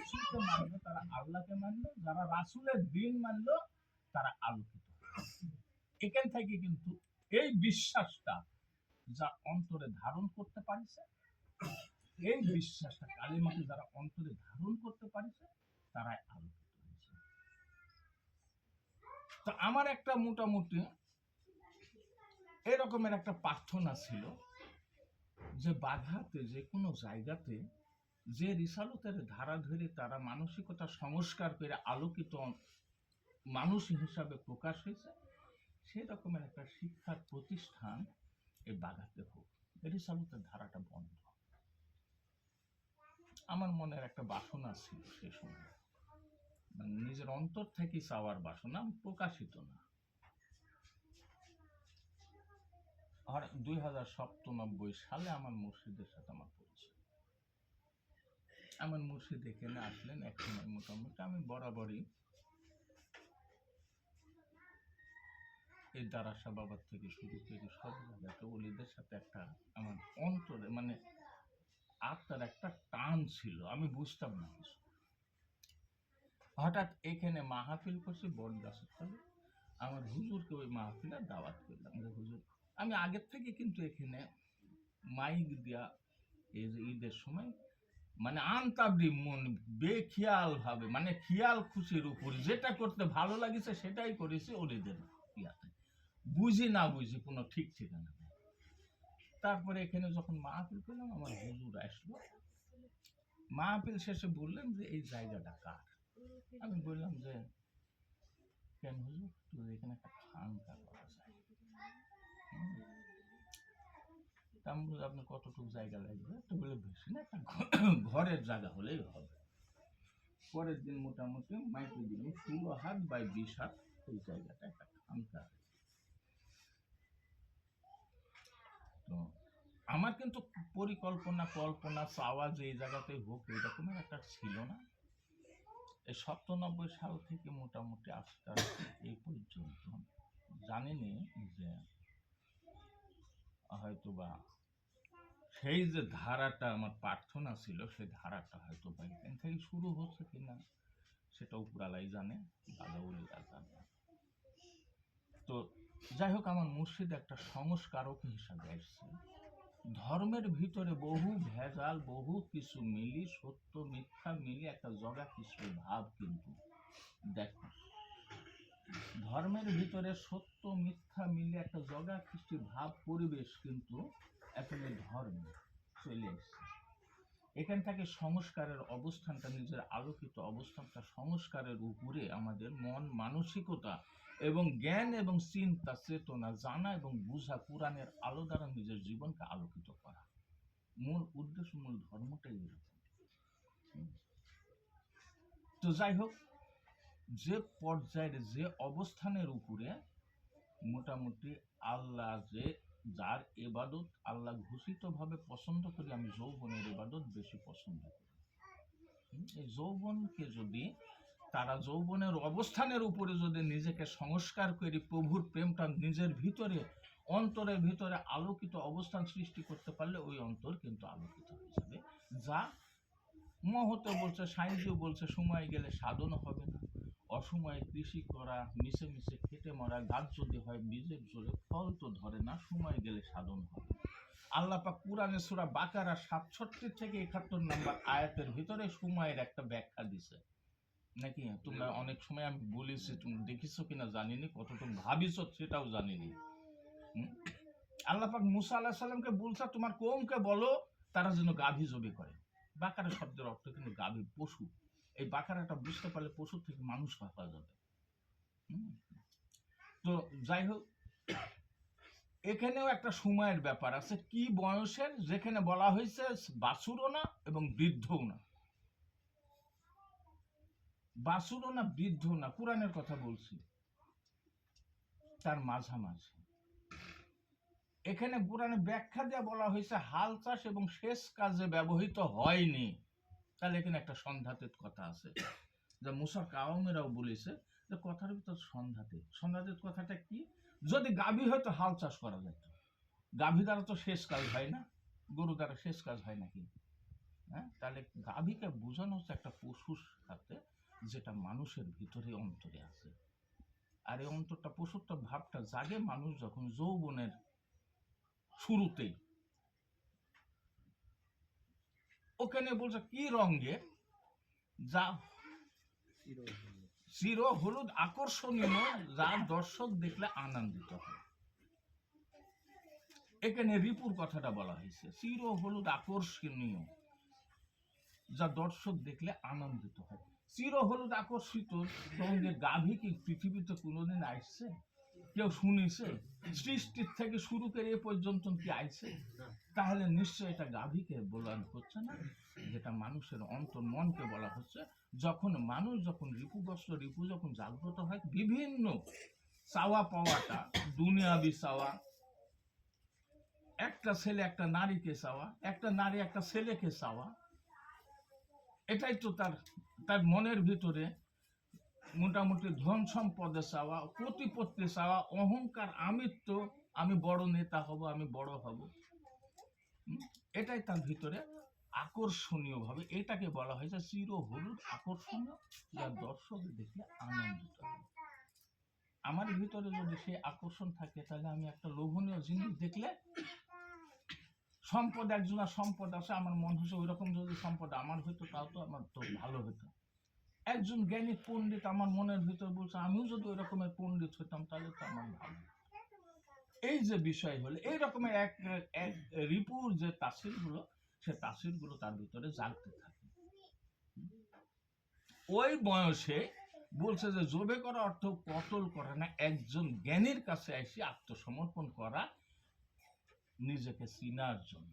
রাসূলকে মানলো তারা আল্লাহকে মানলো, যারা রাসূলের দিন মানলো তারা আলোকিত। এখান থেকে কিন্তু এই বিশ্বাসটা যা অন্তরে ধারণ করতে পারছে, এই বিশ্বাসটা কালিমাকে যারা অন্তরে ধারণ করতে পারছে তারাই আলোকিত হয়েছে। তো আমার একটা মোটামুটি এরকমের একটা প্রার্থনা ছিল যে বাঘাতে যে কোনো জায়গাতে যে রিসালতের ধারা ধরে তারা মানসিকতা সংস্কার করে আলোকিত মানুষ হিসাবে প্রকাশ হয়েছে, সেই রকমের একটা শিক্ষার প্রতিষ্ঠান এই বাঘাতে হোক, রিসালতের ধারাটা বন্ধ। আমার মনের একটা বাসনা ছিল সে সময়, মানে নিজের অন্তর থেকে চাওয়ার বাসনা, প্রকাশিত না। আর 2097 সালে আমার মুর্শিদের সাথে আমার পরিচয়। আমার মুর্শিদ এখানে আসলেন এক সময় মোটামুটি আমি বরাবরই এই দারাসা বাবার থেকে শুরু করে সব জায়গাতে ওলিদের সাথে একটা আমার অন্তরে মানে আত্মার একটা টান ছিল, আমি বুঝতাম না কিছু। হঠাৎ এখানে মাহফিল করছি বট গাছের তলে, আমার হুজুরকে ওই মাহফিলে দাওয়াত করলাম যে হুজুর, আমি আগের থেকে কিন্তু এখানে মাইক দিয়া এই যে ঈদের সময় মানে আনতাবরি মন বেখিয়াল ভাবে, মানে খেয়াল খুশির উপর যেটা করতে ভালো লাগছে সেটাই করেছি ওলিদের ইয়াতে, বুঝি না বুঝি কোনো ঠিক ঠিকানা নেই। তারপরে এখানে যখন মাহফিল করলাম আমার হুজুর আসলো, মাহফিল শেষে বললেন যে এই জায়গাটা কার? আমি বললাম যে কেন হুজুর, তো এখানে একটা খানকা করা যায়। আমি বললাম আপনার কতটুকু জায়গা লাগবে? তো বলে বেশি না, একটা ঘরের জায়গা হলেই হবে। পরের দিন মোটামুটি মাইকে দিন 16 হাত বাই 20 হাত এই জায়গাটা একটা খানকা। তো আমার কিন্তু পরিকল্পনা কল্পনা চাওয়া যে এই জায়গাতে হোক এরকম একটা ছিল না। এই 97 সাল থেকে মোটামুটি আজকে এই পর্যন্ত জানিনি যে হয়তোবা সেই যে ধারাটা আমার প্রার্থনা ছিল সেই ধারাটা হয়তো বা এখান থেকে শুরু হচ্ছে কিনা সেটা উপরালাই জানে, বাজাউলিরা জানে। তো যাই হোক, আমার মুর্শিদ একটা সংস্কারক হিসাবে আসছে। ধর্মের ভিতরে বহু ভেজাল, বহু কিছু মিলি, সত্য মিথ্যা মিলি একটা জগা কিছু ভাব, কিন্তু দেখো ধর্মের ভিতরে সত্য মিথ্যা মিলে একটা জগা সৃষ্টি ভাব পরিবেশ কিন্তু এখন ধর্মে চলে এসছে। এখান থেকে সংস্কারের অবস্থানটা, নিজের আলোকিত অবস্থানটা সংস্কারের উপরে আমাদের মন মানসিকতা এবং জ্ঞান এবং চিন্তা চেতনা জানা এবং বুঝা, কোরআনের আলো দ্বারা নিজের জীবনকে আলোকিত করা, মূল উদ্দেশ্য, মূল ধর্মটাই এরকম। তো যাই হোক, যে পর্যায়ের যে অবস্থানের উপরে মোটামুটি আল্লাহ যে যার ইবাদত আল্লাহ ঘোষিত ভাবে পছন্দ করি, আমি যৌবনের ইবাদত বেশি পছন্দ করি। এই যৌবনকে যদি তারা যৌবনের অবস্থানের উপরে যদি নিজেকে সংস্কার করি, প্রভুর প্রেমটা নিজের ভিতরে অন্তরের ভিতরে আলোকিত অবস্থান সৃষ্টি করতে পারলে ওই অন্তর কিন্তু আলোকিত হয়ে যাবে। যা মহত বলছে, সাইন্সও বলছে সময় গেলে সাধন হবে না, অসময়ে কৃষি করা, মিশে মিশে খেটে মরা, গাছ যদি হয় বীজের জোরে ফল তো ধরে না, সময় গেলে সাধন হবে। আল্লাহ পাক কুরআনে সূরা বাকারা 67 থেকে 71 নম্বর আয়াতের ভিতরে সময়ের একটা ব্যাখ্যা দিছে নাকি? তোমরা অনেক সময় আমি বলেছি, তুমি দেখিছো কিনা জানিনি, কতটুকু ভাবিছো সেটাও জানিনি। আল্লাহ পাক মুসা আলাইহিস সালামকে বলছে তোমার কওমকে বলো তারা যেন গাভী জবে করে। বাকারা শব্দের অর্থ কিন্তু গাভী, পশু। এই বাকারাটা বুঝতে পারলে পশু থেকে মানুষ ভাবা যাবে। তো যাই হোক, এখানেও একটা সময়ের ব্যাপার আছে, কি বয়সের, যেখানে বলা হয়েছে বাছুরও না এবং বৃদ্ধও না, বাছুরও না বৃদ্ধও না, কোরআনের কথা বলছি, তার মাঝামাঝি। এখানে কোরআনে ব্যাখ্যা দিয়ে বলা হয়েছে হাল চাষ এবং সেচ কাজে ব্যবহৃত হয়নি। তাহলে এখানে একটা সন্ধ্যাতীত কথা আছে, যে মুসার কাওমেরাও বলেছে যে কথার ভিতর সন্ধ্যাতীত। সন্ধ্যাতীত কথাটা কি? যদি গাভী হয়তো হাল চাষ করা যেত, গাভী দ্বারা তো শেষ কাজ হয় না, গরু দ্বারা শেষ কাজ হয় নাকি? হ্যাঁ, তাহলে গাভীকে বোঝানো হচ্ছে একটা পশুর সাথে, যেটা মানুষের ভিতরে অন্তরে আছে। আর এই অন্তরটা পশুরটা ভাবটা জাগে মানুষ যখন যৌবনের শুরুতেই। ওখানে বলছে কি রঙে, যা চির হলুদ আকর্ষণীয়, যা দর্শক দেখলে আনন্দিত হয়। এখানে রিপুর কথাটা বলা হয়েছে, চির হলুদ আকর্ষণীয়, যা দর্শক দেখলে আনন্দিত হয়। চির হলুদ আকর্ষিত রঙের গাভী কি পৃথিবীতে কোনোদিন আসছে? কেউ শুনেছে? সৃষ্টির থেকে শুরু করে এ পর্যন্ত কি আইছে? তাহলে নিশ্চয় এটা গাভীকে বলা হচ্ছে না, যেটা মানুষের অন্তর মনকে বলা হচ্ছে। যখন মানুষ যখন রিপুগ্রস্ত, রিপু যখন জাগ্রত হয়, বিভিন্ন চাওয়া পাওয়াটা, দুনিয়াবি চাওয়া, একটা ছেলে একটা নারীকে চাওয়া, একটা নারী একটা ছেলেকে চাওয়া, এটাই তো তার তার মনের ভিতরে মোটামুটি ধন সম্পদে চাওয়া, প্রতিপত্তি চাওয়া, অহংকার, আমিত্ব, আমি বড় নেতা হব, আমি বড় হব, এটাই তার ভিতরে আকর্ষণীয় ভাবে। এটাকে বলা হয়েছে চির হলুদ আকর্ষণীয়, যা দর্শক দেখলে আনন্দিত হবে। আমার ভিতরে যদি সে আকর্ষণ থাকে, তাহলে আমি একটা লোভনীয় জিনিস দেখলে, সম্পদ একজনের সম্পদ আছে, আমার মন হচ্ছে ওই রকম যদি সম্পদ আমার হইতো, তাও তো আমার তো ভালো হতো। একজন জ্ঞানী পণ্ডিত আমার মনের ভিতর বলছে, আমিও যদি ওই রকমের পণ্ডিত হইতাম, তাহলে তো আমার ভালো। এই যে বিষয় হলো, এই রকমের এক এক রিপুর যে তাসির গুলো, সে তাসির গুলো তার ভিতরে জাগতে থাকে। ওই বয়সে বলছে যে জবে করা অর্থ কতল করা না, একজন জ্ঞানীর কাছে এসে আত্মসমর্পণ করা, নিজেকে চিনার জন্য।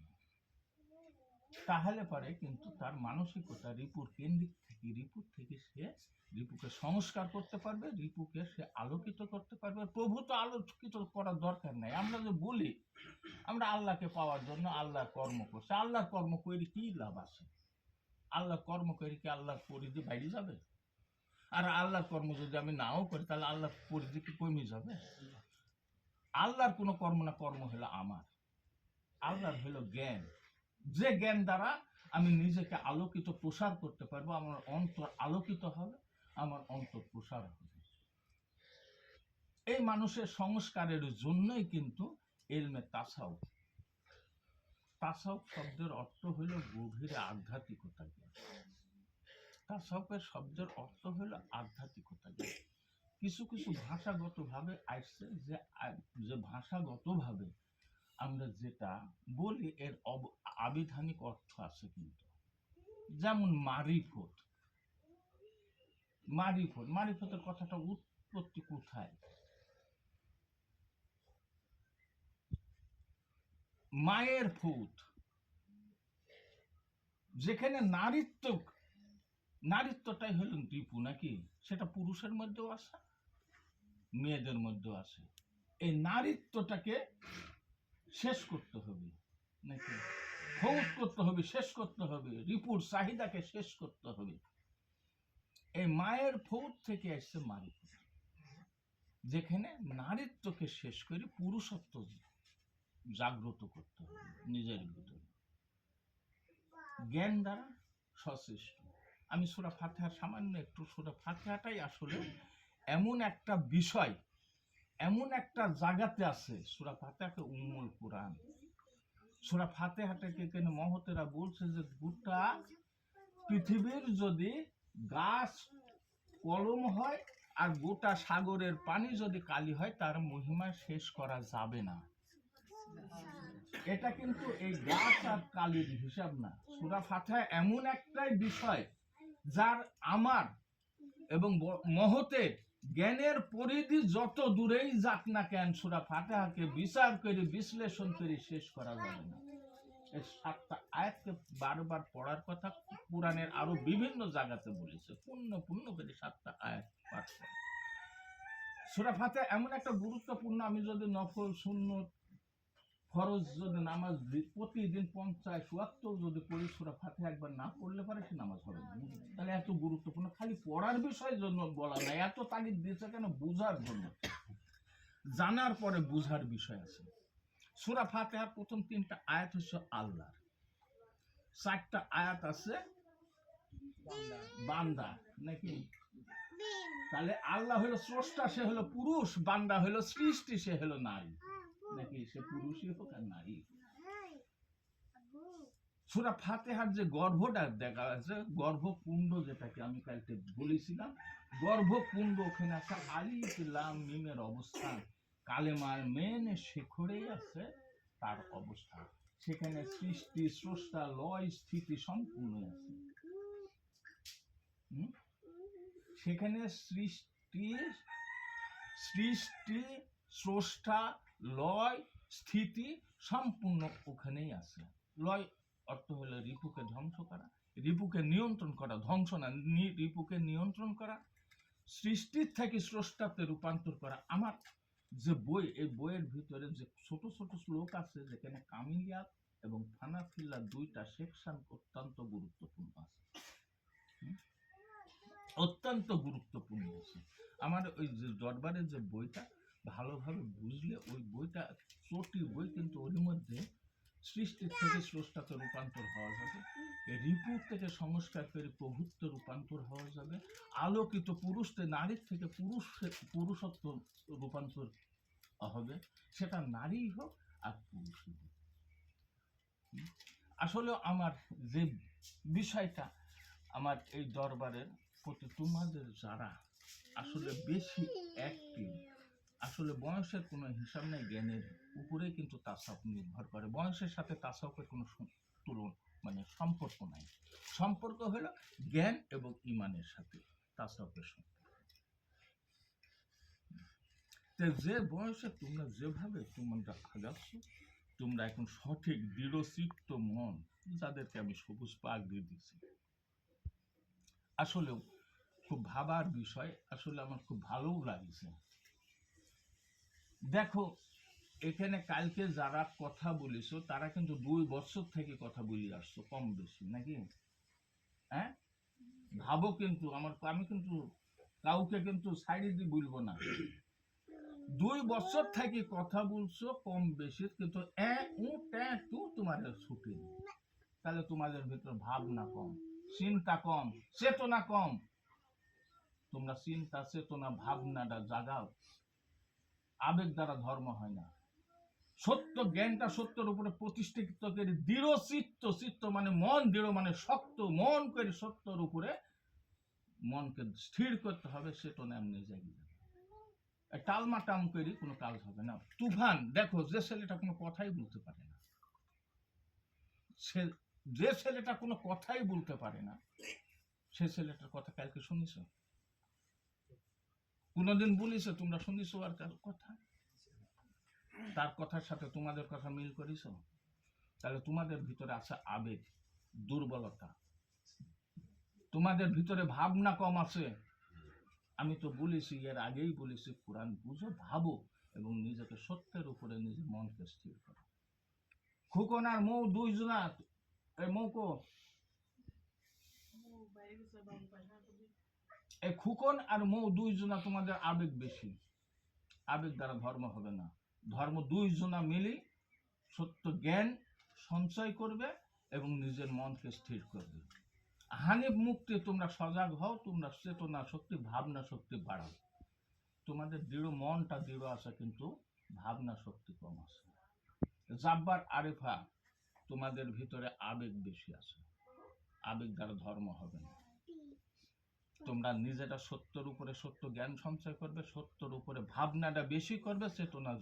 তাহলে পরে কিন্তু তার মানসিকতা রিপুর কেন্দ্রিক থেকে, রিপুর থেকে সে রিপুকে সংস্কার করতে পারবে, রিপুকে সে আলোকিত করতে পারবে। প্রভু তো আলোকিত করার দরকার নাই। আমরা যে বলি আমরা আল্লাহকে পাওয়ার জন্য আল্লাহর কর্ম করছি, আল্লাহর কর্ম করে কি লাভ আছে? আল্লাহর কর্ম করে কি আল্লাহর পরিধি বাইরে যাবে? আর আল্লাহর কর্ম যদি আমি নাও করি, তাহলে আল্লাহর পরিধি কি কমে যাবে? আল্লাহর কোনো কর্ম না, কর্ম হলো আমার। আল্লাহর হলো জ্ঞান, যে জ্ঞান দ্বারা আমি নিজেকে আলোকিত প্রসার করতে পারবো, আমার অন্তর আলোকিত হবে, আমার অন্তর প্রসার হবে। এই মানুষের সংস্কারের জন্যই কিন্তু ইলমে তাসাউফ। তাসাউফ শব্দের অর্থ হইল গভীরে আধ্যাত্মিকতা জ্ঞান। তাসাউফের শব্দের অর্থ হইল আধ্যাত্মিকতা জ্ঞান। কিছু কিছু ভাষাগত ভাবে আসছে, যে ভাষাগত ভাবে আমরা যেটা বলি এর আবিধানিক অর্থ আছে কিন্তু। যেমন মারিফত, মারিফত, মারিফতের কথাটা উৎপত্তি কোথায়? মায়ের ফুট, যেখানে নারীত্ব, নারীত্বটাই হল রিপু নাকি, সেটা পুরুষের মধ্যেও আছে, মেয়েদের মধ্যেও আছে। এই নারীত্বটাকে শেষ করতে হবে নাকি, ফৌত করতে হবে, শেষ করতে হবে, রিপুর চাহিদাকে শেষ করতে হবে। এই মায়ের ফৌত থেকে আসছে মারিফত, যেখানে নারীত্বকে শেষ করে পুরুষত্ব জাগ্রত করতে হবে নিজের ভিতরে, জ্ঞান দ্বারা সচেষ্ট। আমি সূরা ফাতিহার সামান্য একটু, সূরা ফাতিহাটাই আসলে এমন একটা বিষয়, এমন একটা জায়গাতে আছে, সূরা ফাতিহাকে উম্মুল কুরআন। সূরা ফাতিহাটাকে কেন মহতেরা বলছে যে গোটা পৃথিবীর যদি গাছ কলম হয় আর গোটা সাগরের পানি যদি কালি হয়, তার মহিমা শেষ করা যাবে না। এটা কিন্তু এই গাছ আর কালির হিসাব না। সূরা ফাতিহা এমন একটাই বিষয়, যার আমার এবং মহতের জ্ঞানের পরিধি যত দূরেই যাক না কেন, সূরা ফাতিহাকে বিচার করে বিশ্লেষণ করে শেষ করা যাবে না। এই 7টা আয়াতকে বারবার পড়ার কথা কুরআনের আরো বিভিন্ন জায়গাতে বলেছে, পূর্ণ পূর্ণ করে 7টা আয়াত পাঠ করে। সূরা ফাতিহা এমন একটা গুরুত্বপূর্ণ, আমি যদি নফল, সুন্নত, ফরজ যদি নামাজ প্রতিদিন 50 ওয়াক্ত যদি পড়ি, সূরা ফাতিহা একবার না পড়লে পারে সে নামাজ হবে না। তাহলে এত গুরুত্বপূর্ণ, খালি পড়ার বিষয়ের জন্য বলা নাই, এত তাগিদ দিয়েছে কেন? বুঝার জন্য। জানার পরে বুঝার বিষয় আছে। সূরা ফাতিহার প্রথম 3টা আয়াত হচ্ছে আল্লাহর, 4টা আয়াত আছে বান্দা নাকি? তাহলে আল্লাহ হলো স্রষ্টা, সে হলো পুরুষ, বান্দা হলো সৃষ্টি, সে হলো নারী নাকি? সে পুরুষই হোক আর নারী। সূরা ফাতিহার যে গর্ভটা দেখা আছে, গর্ভকুণ্ড, যেটাকে আমি কালকে বলেছিলাম, গর্ভকুণ্ড, ওখানে আছে আলিফ লাম মিমের অবস্থান, কালেমার মেন শিখরেই আছে তার অবস্থান। সেখানে সৃষ্টি, স্রষ্টা, লয়, স্থিতি সম্পূর্ণ আছে। সেখানে সৃষ্টি, স্রষ্টা, লয়, স্থিতি সম্পূর্ণ ওখানেই আছে। লয় অর্থ হলো রিপুকে ধ্বংস করা, রিপুকে নিয়ন্ত্রণ করা, ধ্বংস না, রিপুকে নিয়ন্ত্রণ করা, সৃষ্টির থেকে স্রষ্টাতে রূপান্তর করা। আমার যে বই, এই বইয়ের ভিতরে যে ছোট ছোট শ্লোক আছে, যেখানে কামিলিয়াত এবং ফানাফিল্লা 2টা সেকশন অত্যন্ত গুরুত্বপূর্ণ আছে, অত্যন্ত গুরুত্বপূর্ণ আছে। আমার ওই যে দরবারের যে বইটা ভালোভাবে বুঝলে, ওই বইটা চটি বই, কিন্তু ওর মধ্যে সৃষ্টির থেকে স্রষ্টাতে রূপান্তর হওয়া যাবে, রিপুর থেকে সংস্কার করে প্রভুত্ব রূপান্তর হওয়া যাবে, আলোকিত পুরুষ নারীর থেকে পুরুষত্ব রূপান্তর হবে, সেটা নারী হোক আর পুরুষই হোক। আসলে আমার যে বিষয়টা, আমার এই দরবারের প্রতি তোমাদের যারা আসলে বেশি অ্যাক্টিভ, আসলে বয়সের কোনো হিসাব নেই, জ্ঞানের উপরে কিন্তু তাসাউফ নির্ভর করে। বয়সের সাথে তাসাউফের কোনো মানে সম্পর্ক নাই। সম্পর্ক হলো জ্ঞান এবং ইমানের সাথে তাসাউফের সম্পর্ক। যে বয়সে তোমরা যেভাবে তোমরা আগাচ্ছ, তোমরা এখন সঠিক দৃঢ়চিত্ত মন, যাদেরকে আমি সবুজ পাক দিয়ে দিচ্ছি, আসলেও খুব ভাবার বিষয়। আসলে আমার খুব ভালোও লাগছে। দেখো, এখানে কালকে যারা কথা বলেছ, তারা কিন্তু 2 বছর থেকে কথা বলে আসছো, কম বেশি নাকি? হ্যাঁ, ভাবো কিন্তু আমি কিন্তু কাউকে কিন্তু সাইডে দিয়ে বলবো না। 2 বছর থেকে কথা বলছো কম বেশি, কিন্তু তোমার ছুটি নেই। তাহলে তোমাদের ভিতরে ভাবনা কম, চিন্তা কম, চেতনা কম। তোমরা চিন্তা, চেতনা, ভাবনাটা জাগাও। আবেগ দ্বারা ধর্ম হয় না। সত্য জ্ঞানটা সত্যের উপরে প্রতিষ্ঠিত করে দৃঢ় চিত্ত, চিত্ত মানে মন, দৃঢ় মানে শক্ত মন করে সত্যের উপরে মনকে স্থির করতে হবে। চেতনা এমনি জাগিয়ে যাবে। টালমাটাম করে কোনো কাজ হবে না। তুফান, দেখো, যে ছেলেটা কোনো কথাই বলতে পারে না, যে ছেলেটা কোনো কথাই বলতে পারে না, সে ছেলেটার কথা কালকে শুনিস? কোনদিন বলিস তোমরা শুনিস আর কথা? তার কথার সাথে তোমাদের কথা মিল করিস? তাহলে তোমাদের ভিতরে আছে আবেগ, দুর্বলতা, তোমাদের ভিতরে ভাবনা কম আছে। আমি তো বলেছি, এর আগেই বলেছি, কোরআন বুঝো, ভাবো এবং নিজেকে সত্যের উপরে নিজের মনকে স্থির করো। খুকন আর মৌ 2 জনা, মৌকো, এই খুকন আর মৌ 2 জনা, তোমাদের আবেগ বেশি। আবেগ দ্বারা ধর্ম হবে না। ধর্ম 2 জনা মিলে সত্য জ্ঞান সঞ্চয় করবে এবং নিজের মনকে স্থির করবে। হানিফ মুক্তি, তোমরা সজাগ হও, তোমরা চেতনা শক্তি, ভাবনা শক্তি বাড়াও। তোমাদের দৃঢ় মনটা দৃঢ় আছে, কিন্তু ভাবনা শক্তি কম আছে। জাব্বার, আরিফা, তোমাদের ভিতরে আবেগ বেশি আছে। আবেগ দ্বারা ধর্ম হবে না। তোমরা নিজেটা সত্যের উপরে সত্য জ্ঞান সঞ্চয় করবে, সত্যের উপরে ভাবনাটা বেশি করবে, চেতনা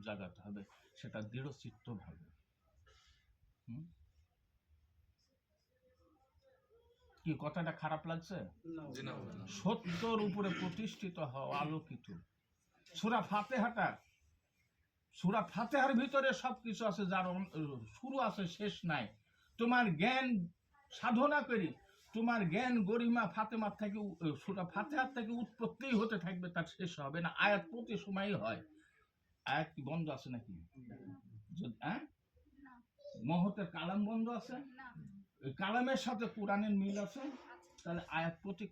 জাগাতে হবে, সেটা দৃঢ় চিত্ত ভাবে। কি কথাটা খারাপ লাগছে? সত্যর উপরে প্রতিষ্ঠিত হওয়া, আলোকিত। সূরা ফাতিহার ভিতরে সবকিছু আছে, যার শুরু আছে শেষ নাই। তোমার জ্ঞান সাধনা করি, তোমার জ্ঞান গরিমা ফাতেমার থেকে, সূরা ফাতিহার থেকে উৎপত্তি হতে থাকবে, তার শেষ হবে না। আয়াত প্রতি সময়ই হয়। আয়াত কি বন্ধ আছে নাকি? মহতের কালাম বন্ধ আছে? কালামের সাথে কোরআনের মিল আছে। তাহলে আয়াত প্রতি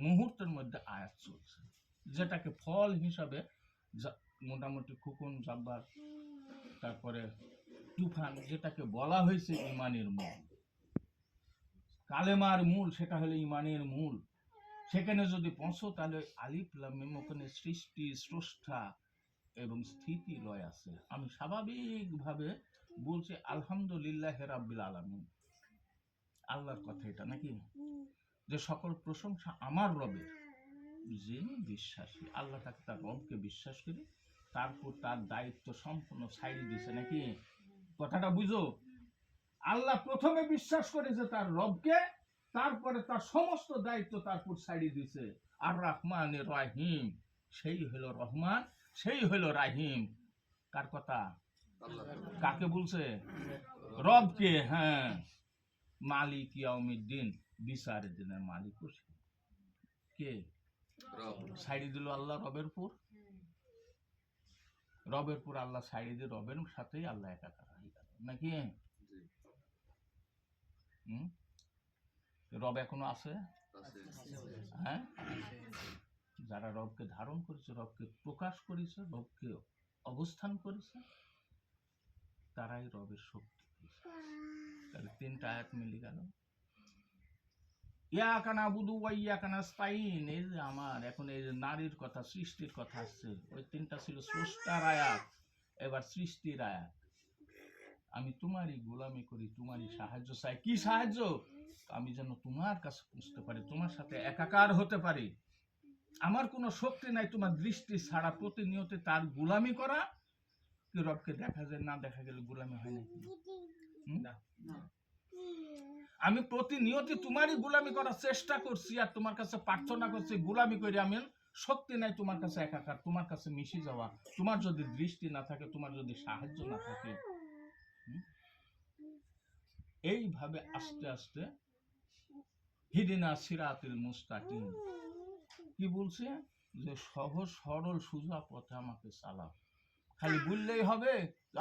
মুহূর্তের মধ্যে আয়াত চলছে, যেটাকে ফল হিসাবে মোটামুটি খুকুন, জাব্বার, তারপরে তুফান, যেটাকে বলা হয়েছে ইমানের মন। কালেমার মূল, সেটা হলো ইমানের মূল। সেখানে যদি পৌঁছো তাহলে আলিফ লাম মিম, ওখানে সৃষ্টি, স্রষ্টা এবং স্থিতি লয় আছে। আমি স্বাভাবিকভাবে বলছি আলহামদুলিল্লাহ রাব্বিল আলামিন, আল্লাহর কথা এটা নাকি, যে সকল প্রশংসা আমার রবের, যিনি বিশ্বাসী। আল্লাহ তাকে তার রবকে বিশ্বাস করি, তারপর তার দায়িত্ব সম্পূর্ণ ছাইড়ে দিছে নাকি, কথাটা বুঝো। আল্লাহ প্রথমে বিশ্বাস করেছে তার রবকে, তারপরে তার সমস্ত দায়িত্ব তারপর ছাড়িয়ে দিছে। আর রহমান রাহিম, সেই হলো রহমান, সেই হলো রাহিম। কার কথা? কাকে বলছে? রবকে। হ্যাঁ, মালিক ইয়াউমিদ্দিন, বিচারের দিনের মালিক কে? ছাড়ি দিল আল্লাহ রবের পুর, রবের পুর আল্লাহ ছাড়ি দিয়ে রবের সাথেই আল্লাহ একাকার হয়ে গেল নাকি। রব এখনো আছে? হ্যাঁ, যারা রবকে ধারণ করেছে, রবকে প্রকাশ করেছে, রবকে অবস্থান করেছে, তারাই রবের শক্তি। তাহলে তিনটা আয়াত মিলে গেল। ইয়াকা নাবুদু ওয়া ইয়াকা নাস্তাইন, এই যে আমার এখন এই যে নারীর কথা, সৃষ্টির কথা আসছে, ওই তিনটা ছিল স্রষ্টার আয়াত, এবার সৃষ্টির আয়াত। আমি তোমারই গোলামি করি, তোমারই সাহায্য চাই। কি সাহায্য? আমি যেন তোমার কাছে পৌঁছতে পারি, তোমার সাথে একাকার হতে পারি। আমার কোনো শক্তি নাই তোমার দৃষ্টি ছাড়া প্রতিনিয়ত তার গোলামি করা। কি রবকে দেখা যায়, না দেখা গেলে গোলামি হয় নাকি? আমি প্রতিনিয়ত তোমারই গোলামি করার চেষ্টা করছি, আর তোমার কাছে প্রার্থনা করছি, গোলামি করে আমি শক্তি নাই তোমার কাছে একাকার, তোমার কাছে মিশে যাওয়া। তোমার যদি দৃষ্টি না থাকে, তোমার যদি সাহায্য না থাকে, এইভাবে আস্তে আস্তে হিদিনা সিরাতিল মুস্তাকিম, কি বলছে, যে সহজ সরল সোজা পথে আমাকে চালাও। খালি বললেই হবে?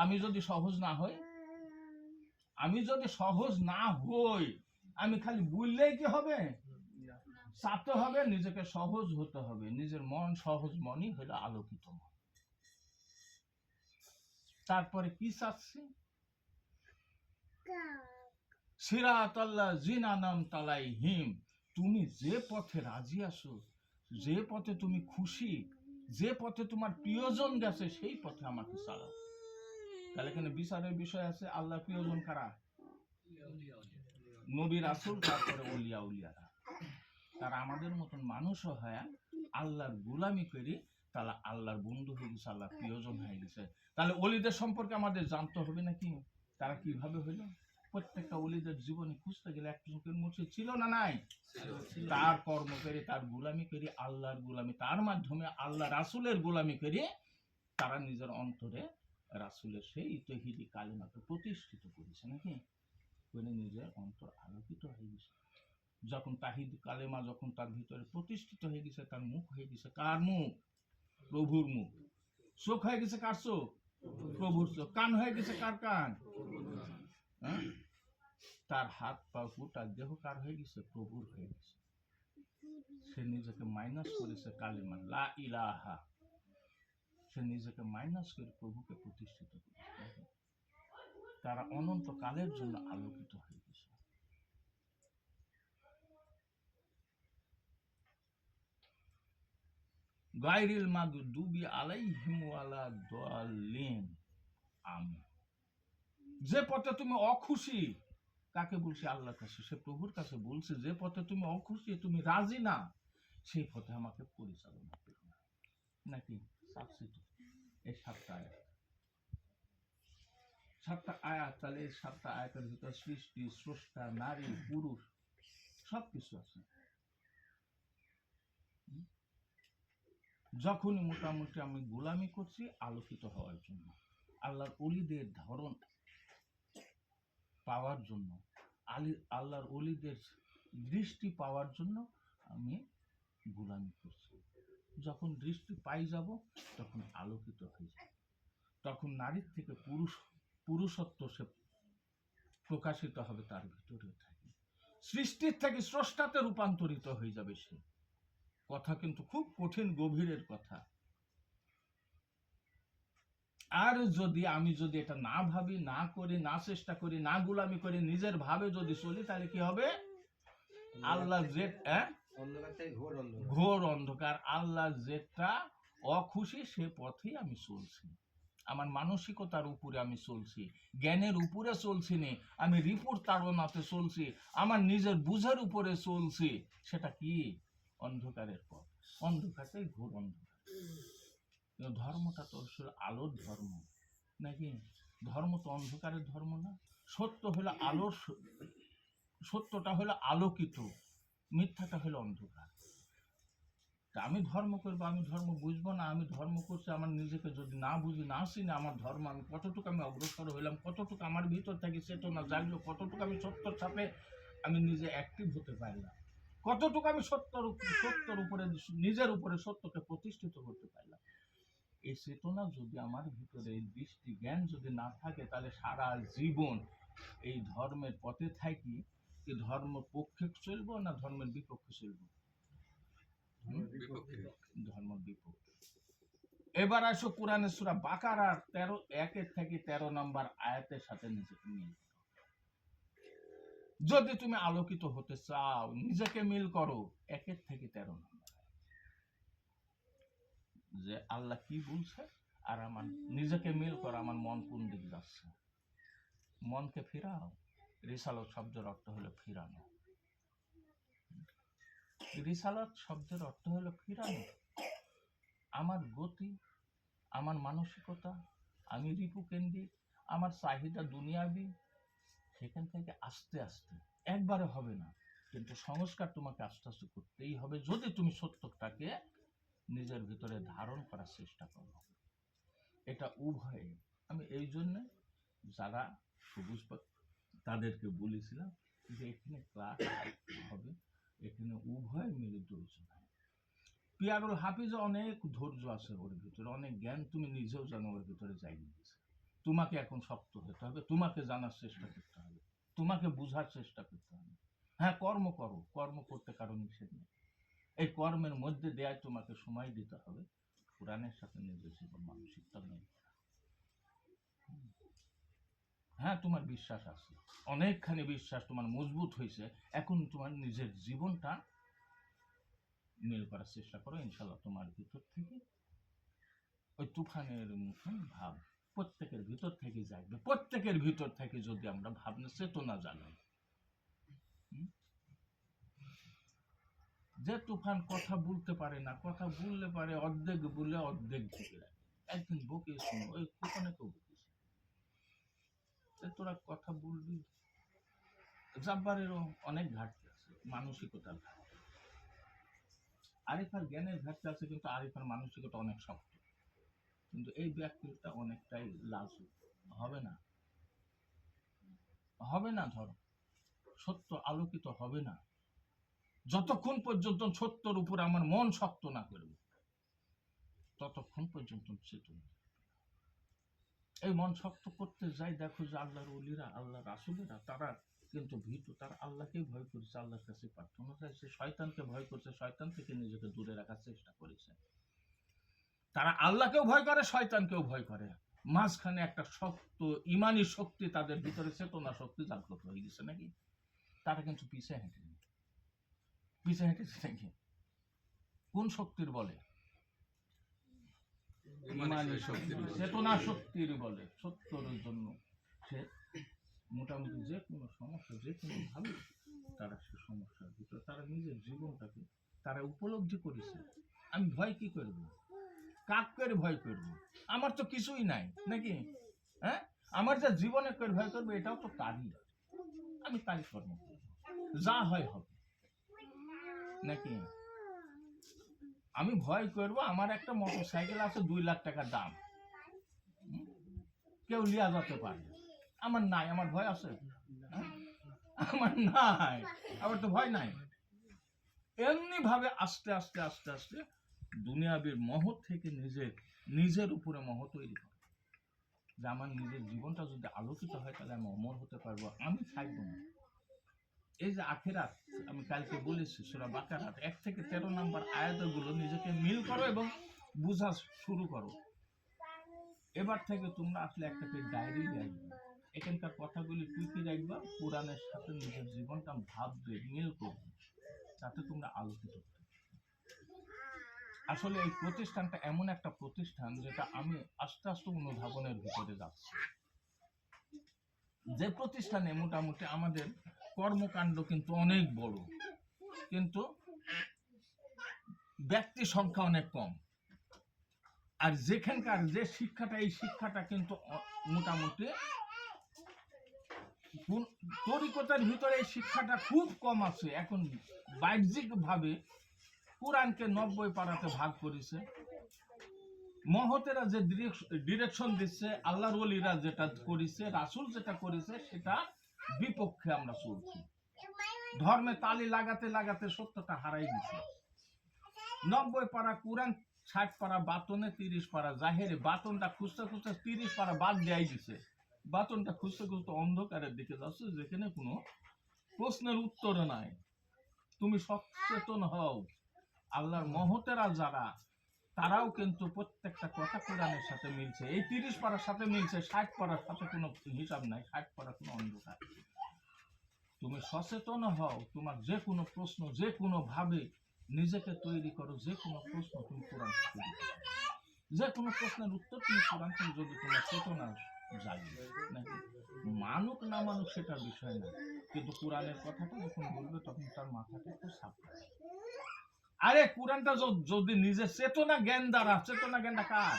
আমি যদি সহজ না হই, আমি যদি সহজ না হই, আমি খালি বললেই কি হবে? চাতে হবে, নিজেকে সহজ হতে হবে। নিজের মন সহজ মনই হলো আলোকিত মন। তারপরে কি চাচ্ছি? সিরাতাল্লাহ জিনানাম তালাইহিম, তুমি যে পথে রাজি আছো, যে পথে তুমি খুশি, যে পথে তোমার প্রিয়জন গেছে, সেই পথে আমাকে চালাও। তাহলে এখানে বিচারের বিষয় আছে। আল্লাহ প্রিয়জন কারা? নবী রাসূল, তারপরে ওলিয়া উলিয়ারা। তারা আমাদের মতন মানুষও হয় আল্লাহর গোলামি করি, তাহলে আল্লাহর বন্ধু হয়ে গেছে, আল্লাহর প্রিয়জন হয়ে গেছে। তাহলে ওলিদের সম্পর্কে আমাদের জানতে হবে নাকি, তারা কিভাবে হইল। প্রত্যেকটা ওলিদের জীবনে খুঁজতে গেলে একটা চোখের মুছে ছিল না নাই? তার কর্ম করে, তার গোলামি করে, আল্লাহর গোলামি, তার মাধ্যমে আল্লাহ রাসূলের গোলামি করে তারা নিজের অন্তরে রাসূলের সেই তাওহীদি কালিমাকে প্রতিষ্ঠিত করেছে নাকি, করে নিজের অন্তর আলোকিত হয়ে গেছে। যখন তাহিদ কালেমা যখন তার ভিতরে প্রতিষ্ঠিত হয়ে গেছে, তার মুখ হয়ে গেছে কার মুখ? প্রভুর মুখ। চোখ হয়ে গেছে কার চোখ? প্রভুর চোখ। কান হয়ে গেছে কার কান? তার হাত পা গোটা দেহ কার হয়ে গেছে? প্রভুর হয়ে গেছে। সে নিজেকে মাইনাস করেছে কালেমা লা ইলাহা, সে নিজেকে মাইনাস করে প্রভুকে প্রতিষ্ঠিত করেছে। তারা অনন্ত কালের জন্য আলোকিত হয়ে গেছে। গায়রিল মাগদুবি আলাইহিম ওয়ালা দাল্লিন, আমিন। যে পথে তুমি অখুশি, কাকে বলছে? আল্লাহর কাছে। সে প্রভুর কাছে বলছে, যে পথে তুমি অখুশি, তুমি রাজি না, সেই পথে আমাকে পরিচালনা করো নাকি। এই সাতটা আয়াত, সাতটা আয়াত। তাহলে এই সাতটা আয়াতের ভিতর সৃষ্টি, স্রষ্টা, নারী, পুরুষ সবকিছু আছে। যখনই মোটামুটি আমি গোলামি করছি আলোকিত হওয়ার জন্য, আল্লাহর ওলিদের ধরন পাওয়ার জন্য, আল্লাহর ওলিদের দৃষ্টি পাওয়ার জন্য আমি গোলামি করছি। যখন দৃষ্টি পাই যাব, তখন আলোকিত হয়ে যাবে। তখন নারীর থেকে পুরুষত্ব সে প্রকাশিত হবে, তার ভিতরে থাকে। সৃষ্টির থেকে স্রষ্টাতে রূপান্তরিত হয়ে যাবে সে। কথা কিন্তু খুব কঠিন, গভীরের কথা। আর যদি আমি যদি এটা না ভাবি, না করি, না চেষ্টা করি, না গোলামি করি, নিজের ভাবে যদি চলি, তাহলে কি হবে? আল্লাহ যে ঘোর অন্ধকার, আল্লাহ যেটা অখুশি সে পথেই আমি চলছি। আমার মানসিকতার উপরে আমি চলছি, জ্ঞানের উপরে চলছি নে, আমি রিপোর্ট তাড়নাতে চলছি, আমার নিজের বুঝের উপরে চলছি। সেটা কি? অন্ধকারের পথ। অন্ধকারটাই ঘোর অন্ধকার। কিন্তু ধর্মটা তো আসলে আলোর ধর্ম নাকি? ধর্ম তো অন্ধকারের ধর্ম না। সত্য হলো আলোর, সত্যটা হলো আলোকিত, মিথ্যাটা হলো অন্ধকার। তা আমি ধর্ম করবো, আমি ধর্ম বুঝবো না, আমি ধর্ম করছি, আমার নিজেকে যদি না বুঝি না চিনি আমার ধর্ম, আমি কতটুকু আমি অগ্রসর হইলাম, কতটুকু আমার ভিতর থেকে চেতনা জাগলো, কতটুকু আমি সত্যর সাথে আমি নিজে অ্যাক্টিভ হতে পারলাম, কতটুকু আমি সত্যর উপরে নিজের উপরে সত্যকে প্রতিষ্ঠিত করতে পারলাম। এই চেতনা যদি আমার ভিতরে, এই দৃষ্টি জ্ঞান যদি না থাকে, তাহলে সারা জীবন এই ধর্মের পথে থাকি, কি ধর্ম পক্ষে চলবো না ধর্মের বিপক্ষে চলবো? ধর্ম বিপক্ষে। এবার আসো কোরআনের সূরা বাকারার 1 থেকে 13 নম্বর আয়াতের সাথে নিজেকে মিল। যদি তুমি আলোকিত হতে চাও, নিজেকে মিল করো 1 থেকে 13 নম্বর, যে আল্লাহ কি বলছে আর আমার নিজেকে মিল করা, আমার মন কোন দিকে যাচ্ছে। মনকে ফিরাও। রিসালত শব্দের অর্থ হলো ফিরানো। রিসালত শব্দের অর্থ হলো ফিরানো। আমার গতি, আমার মানসিকতা, আমি রিপুকেন্দ্রিক, আমার চাহিদা দুনিয়াবি, সেখান থেকে আস্তে আস্তে, একবারে হবে না, কিন্তু সংস্কার তোমাকে আস্তে আস্তে করতেই হবে, যদি তুমি সত্যটাকে নিজের ভিতরে ধারণ করার চেষ্টা করো। এটা উভয়ে। আমি এই জন্য যারা সবুজ তাদেরকে বলেছিলাম যে এখানে ক্লাস হবে, এখানে উভয় মিলিত হয়েছে। পিয়ারুল হাফিজ অনেক ধৈর্য আছে ওর ভিতরে, অনেক জ্ঞান তুমি নিজেও জানো ওর ভিতরে জাগিয়ে দিয়েছে। তোমাকে এখন শক্ত হতে হবে, তোমাকে জানার চেষ্টা করতে হবে, তোমাকে বুঝার চেষ্টা করতে হবে। হ্যাঁ, কর্ম করো, কর্ম করতে কারো নিষেধ নেই। এই কর্মের মধ্যে দেয় তোমাকে সময় দিতে হবে কোরআনের সাথে নিজের জীবন মানসিকতা নিয়ে। হ্যাঁ, তোমার বিশ্বাস আছে, অনেকখানি বিশ্বাস তোমার মজবুত হয়েছে, এখন তোমার নিজের জীবনটা মিল করার চেষ্টা করো। ইনশাল্লাহ তোমার ভিতর থেকে ওই তুফানের মতন ভাব প্রত্যেকের ভিতর থেকে জাগবে। প্রত্যেকের ভিতর থেকে যদি আমরা ভাবনা চেতনা জাগাই, যে তুফান কথা বলতে পারে না, কথা বললে পারে অর্ধেক বলে অর্ধেক ঢেকে রাখে। একদিন বকে শুনো, ওই তুফানে কেউ বকেছে, তোরা কথা বলবি। জাব্বারেরও অনেক ঘাটতি আছে, মানসিকতার ঘাটতি। আরিফার জ্ঞানের ঘাটতি আছে, কিন্তু আরিফার মানসিকতা অনেক শক্ত। কিন্তু এই ব্যক্তিটা অনেকটাই লাজুক। হবে না, হবে না, ধরো সত্য আলোকিত হবে না যতক্ষণ পর্যন্ত সত্যর উপর আমার মন শক্ত না করবে, ততক্ষণ পর্যন্ত চেতনা। এই মন শক্ত করতে যাই, দেখো যে আল্লাহর ওলিরা, আল্লাহর রাসূলেরা, তারা কিন্তু ভীতু, তারা আল্লাহকে ভয় করছে, আল্লাহর কাছে প্রার্থনা চাইছে, শয়তানকে ভয় করছে, শয়তান থেকে নিজেকে দূরে রাখার চেষ্টা করেছে। তারা আল্লাহকেও ভয় করে, শয়তানকেও ভয় করে, মাঝখানে একটা শক্ত ইমানি শক্তি তাদের ভিতরে, চেতনা শক্তি জাগ্রত হয়ে গেছে নাকি? তারা কিন্তু পিছিয়ে হেঁটেনি। পিছিয়ে হেঁটেছে নাকি? কোন শক্তির বলে? ইমানি শক্তি, চেতনা শক্তির বলে। সত্যর জন্য সে মোটামুটি যে কোনো সমস্যা, যে কোনো ভাবে তারা সে সমস্যার ভিতরে তারা নিজের জীবনটাকে তারা উপলব্ধি করেছে। আমি ভয় কি করব, কাক করে ভয় করব, আমার তো কিছুই নাই নাকি? হ্যাঁ, আমার যা জীবনে করে ভয় করবো, এটাও তো তারই, আমি তারই কর্ম করবো, যা হয় হবে নাকি? আমি ভয় করব, আমার একটা মোটর সাইকেল আছে 2 লাখ টাকা দাম, কেউ লিয়া যেতে পারে, আমার নাই, আমার ভয় আছে? আমার নাই, আমার তো ভয় নাই। এমনি ভাবে আস্তে আস্তে আস্তে আস্তে দুনিয়াবীর মোহ থেকে নিজের উপরে মোহ তৈরি করে, যে আমার নিজের জীবনটা যদি আলোকিত হয়, তাহলে আমি অমর হতে পারবো, আমি থাকবো না। এই যে আখিরাত, আমি কালকে বলেছি সূরা বাকারাত 1 থেকে 13 নম্বর আয়াতগুলো নিজেকে মিল করো এবং বুঝা শুরু করো। এবার থেকে তোমরা আসলে একটা ডায়েরি রাখবে, এখানকার কথাগুলি কি কি রাখবা, কোরআনের সাথে নিজের জীবনটা ভাববে, মিল করবে। যাতে তোমরা আলোকিত হতে। আসলে এই প্রতিষ্ঠানটা এমন একটা প্রতিষ্ঠান যেটা আমি আস্তে আস্তে অনুধাবনের ভিতরে যাচ্ছি, যে প্রতিষ্ঠানে মোটামুটি আমাদের কর্মকাণ্ড কিন্তু অনেক বড়, কিন্তু ব্যক্তি সংখ্যা অনেক কম। আর যেখানকার যে শিক্ষাটা, এই শিক্ষাটা কিন্তু মোটামুটি তরিকতার ভিতরে এই শিক্ষাটা খুব কম আছে। এখন বাহ্যিক ভাবে কোরআনকে 90 পারাতে ভাগ করেছে, মহতেরা যে ডিরেকশন দিচ্ছে, আল্লাহর ওলিরা যেটা করেছে, রাসূল যেটা করেছে, সেটা বিপক্ষে আমরা চলছি। ধর্মে তালি লাগাতে লাগাতে সত্যটা হারাই গেছে। 90 পারা কোরআন, 60 পারা বাতনে, 30 পারা জাহেরে। বাতনটা খুঁজতে খুঁজতে 30 পারা বাদ দেয়াই দিছে। বাতনটা খুঁজতে খুঁজতে অন্ধকারের দিকে যাচ্ছে, যেখানে কোনো প্রশ্নের উত্তর নাই। তুমি সচেতন হও। আল্লাহর মহতেরা যারা, তারাও কিন্তু প্রত্যেকটা কথা কোরআনের সাথে মিলছে। এই 30 পারার সাথে মিলছে, 60 পারার সাথে কোনো হিসাব নাই, 60 পারা কোনো অন্ধকার। তুমি সচেতন হও। তোমার যে কোনো প্রশ্ন, যে কোনো ভাবে নিজেকে তৈরি করো। যে কোনো প্রশ্ন তুমি কোরআন থেকে দিতে পারো। যে কোনো প্রশ্নের উত্তর তুমি কোরআন থেকে, যদি তোমার চেতনা জাগিয়ে নাকি মানুক না মানুক সেটার বিষয় না, কিন্তু কোরআনের কথাটা যখন বলবে তখন তার মাথাটা একটু সাফ থাকে। আরে কোরআনটা যদি নিজে চেতনা জ্ঞান দ্বারা, চেতনা জ্ঞানটা কার?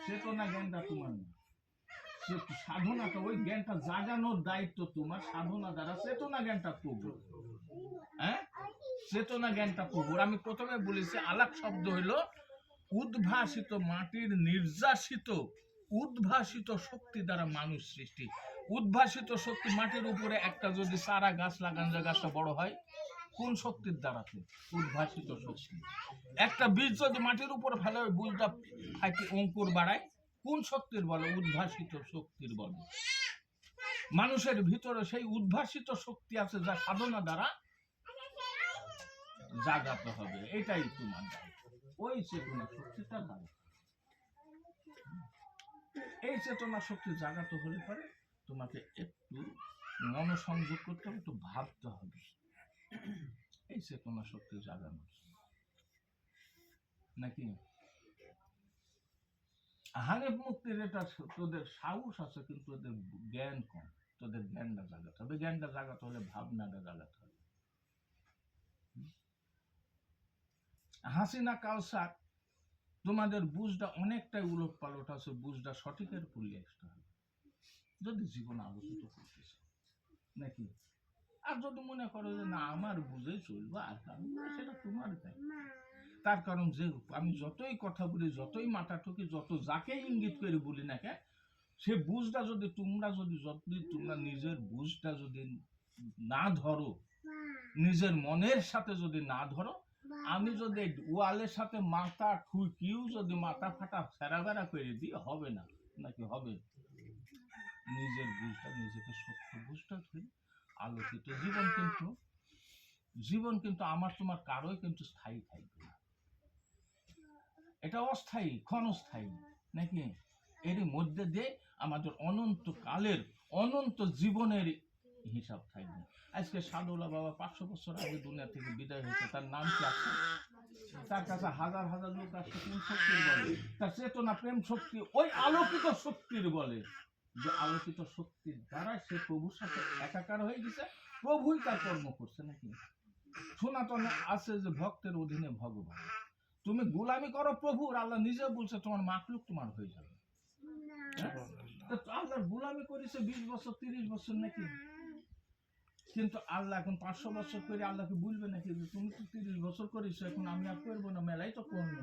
চেতনা জ্ঞানটা তোমার না, সাধনাটা, ওই জ্ঞানটা জাগানোর দায়িত্ব তোমার। সাধনা দ্বারা চেতনা জ্ঞানটা প্রভু। হ্যাঁ, চেতনা জ্ঞানটা প্রভুর। আমি প্রথমে বলেছি আলাপ শব্দ হইলো উদ্ভাসিত, মাটির নির্যাসিত উদ্ভাসিত শক্তি দ্বারা মানুষ সৃষ্টি। উদ্ভাসিত শক্তি, মাটির উপরে একটা যদি চারা গাছ লাগান যায়, গাছটা বড় হয় কোন শক্তির দ্বারা? উদ্ভাসিত শক্তি। একটা বীজ যদি মাটির উপরে ফেলে, ওই বীজটা অঙ্কুর বাড়ায় কোন শক্তির বলে? উদ্ভাসিত শক্তির বলে। মানুষের ভিতরে সেই উদ্ভাসিত শক্তি আছে, যা সাধনা দ্বারা জাগাতে হবে। এটাই তোমার দায়িত্ব। ওই চেতনা শক্তিটা দায়িত্ব। এই চেতনা শক্তি জাগাতে হলে পরে তোমাকে একটু মনোসংযোগ করতে হবে, একটু ভাবতে হবে এই চেতনা শক্তি জাগানো নাকি। হানিফ মুক্তির এটা তোদের সাহস আছে, কিন্তু ওদের জ্ঞান কম। তোদের জ্ঞানটা জাগাতে হবে। জ্ঞানটা জাগাতে হলে ভাবনাটা জাগাতে হবে। হাসিনা কাউসার, তোমাদের বুঝটা অনেকটাই উলট পালট আছে। বুঝটা সঠিকের করলে আসতে হবে, যদি জীবন আলোকিত করতেছে নাকি। আর যদি মনে করো যে না আমার বুঝেই চলবো, আর কারণ সেটা তোমার দায়। তার কারণ যে আমি যতই কথা বলি, যতই মাথা ঠকি, যত যাকে ইঙ্গিত করে বলি না কেন, সে বুঝটা যদি তোমরা নিজের বুঝটা যদি না ধরো, নিজের মনের সাথে যদি না ধরো, আমি যদি ওয়ালের সাথে মাথা ঠুকিও যদি মাথা ফাটা ফেরাবেরা করে দিই, হবে না নাকি হবে? নিজের বুঝটা, নিজেকে সত্য বুঝটা ধরে আলোকিত জীবন কিন্তু আমার তোমার কারোই কিন্তু স্থায়ী থাকবে না। এটা অস্থায়ী, ক্ষণস্থায়ী নাকি। এর মধ্যে দিয়ে আমাদের অনন্ত কালের, অনন্ত জীবনের হিসাব থাকবে। আজকে সাদুল্লাহ বাবা 500 বছর আগে দুনিয়া থেকে বিদায় হয়েছে, তার নাম কি আছে? তার কাছে হাজার হাজার লোক আসছে কোন শক্তির বলে? তার চেতনা প্রেম শক্তি, ওই আলোকিত শক্তির বলে। যে আলোকিত শক্তির দ্বারা সে প্রভুর সাথে একাকার হয়ে গেছে, প্রভুই তার কর্ম করছে নাকি। সনাতনে আছে যে ভক্তের অধীনে ভগবান। তুমি গোলামি করো প্রভুর, আল্লাহ নিজে বলছে তোমার মাখলুক তোমার হয়ে যাবে। আল্লাহর গোলামি করেছে 20 বছর 30 বছর নাকি, কিন্তু আল্লাহ এখন 500 বছর করে আল্লাহকে বলবে নাকি যে তুমি তো 30 বছর করেছো, এখন আমি আর করবো না, মেলাই তো করবো,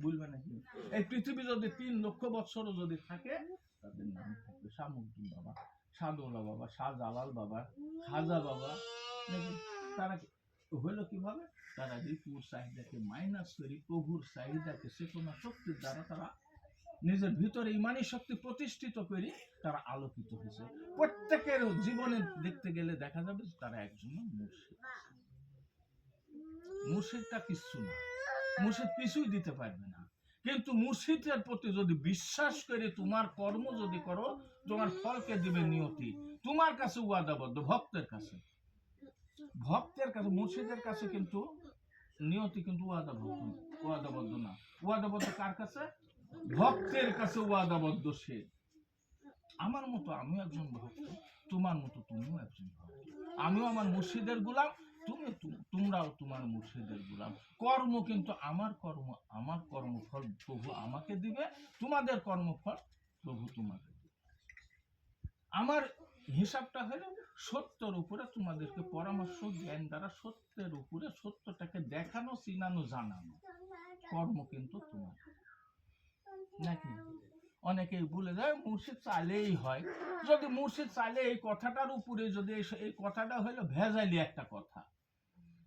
বলবে নাকি? এই পৃথিবী যদি 3 লক্ষ বছরও যদি থাকে, তাদের নাম থাকবে শামুদ্দিন বাবা, সাদুল্লাহ বাবা, শাহজালাল বাবা, খাজা বাবা নাকি। তারা হলো কিভাবে? তারা রিপুর চাহিদাকে মাইনাস করে প্রভুর চাহিদাকে চেতনা শক্তির দ্বারা তারা নিজের ভিতরে ইমানি শক্তি প্রতিষ্ঠিত করে তারা আলোকিত হয়েছে। প্রত্যেকের জীবনে দেখতে গেলে দেখা যাবে তারা একজন মুর্শিদ। মুর্শিদটা কিচ্ছু না, মুর্শিদ কিছুই দিতে পারবে না, কিন্তু মুর্শিদের প্রতি যদি বিশ্বাস করে তোমার কর্ম যদি করো, তোমার ফলকে দিবে নিয়তি। তোমার কাছে ওয়াদাবদ্ধ, ভক্তের কাছে, মুর্শিদের কাছে কিন্তু নিয়তি কিন্তু ওয়াদাবদ্ধ না। ওয়াদাবদ্ধ কার কাছে? ভক্তের কাছে ওয়াদাবদ্ধ সে। আমার মতো আমিও একজন ভক্ত, তোমার মতো তুমিও একজন ভক্ত। আমিও আমার মুর্শিদের গোলাম, তোমরাও তোমার মুর্শিদের গোলাম। কর্ম কিন্তু আমার কর্মফল প্রভু আমাকে দিবে, তোমাদের কর্মফল প্রভু তোমাকে দিবে। আমার হিসাবটা হলো সত্যের উপরে তোমাদেরকে পরামর্শ জ্ঞান দ্বারা সত্যের উপরে সত্যটাকে দেখানো, চিনানো, জানানো। কর্ম কিন্তু তোমার নাকি? অনেকেই বলে যায় মুর্শিদ চাইলেই হয়। যদি মুর্শিদ চাইলে, এই কথাটার উপরে যদি এই কথাটা হলো ভেজালি একটা কথা।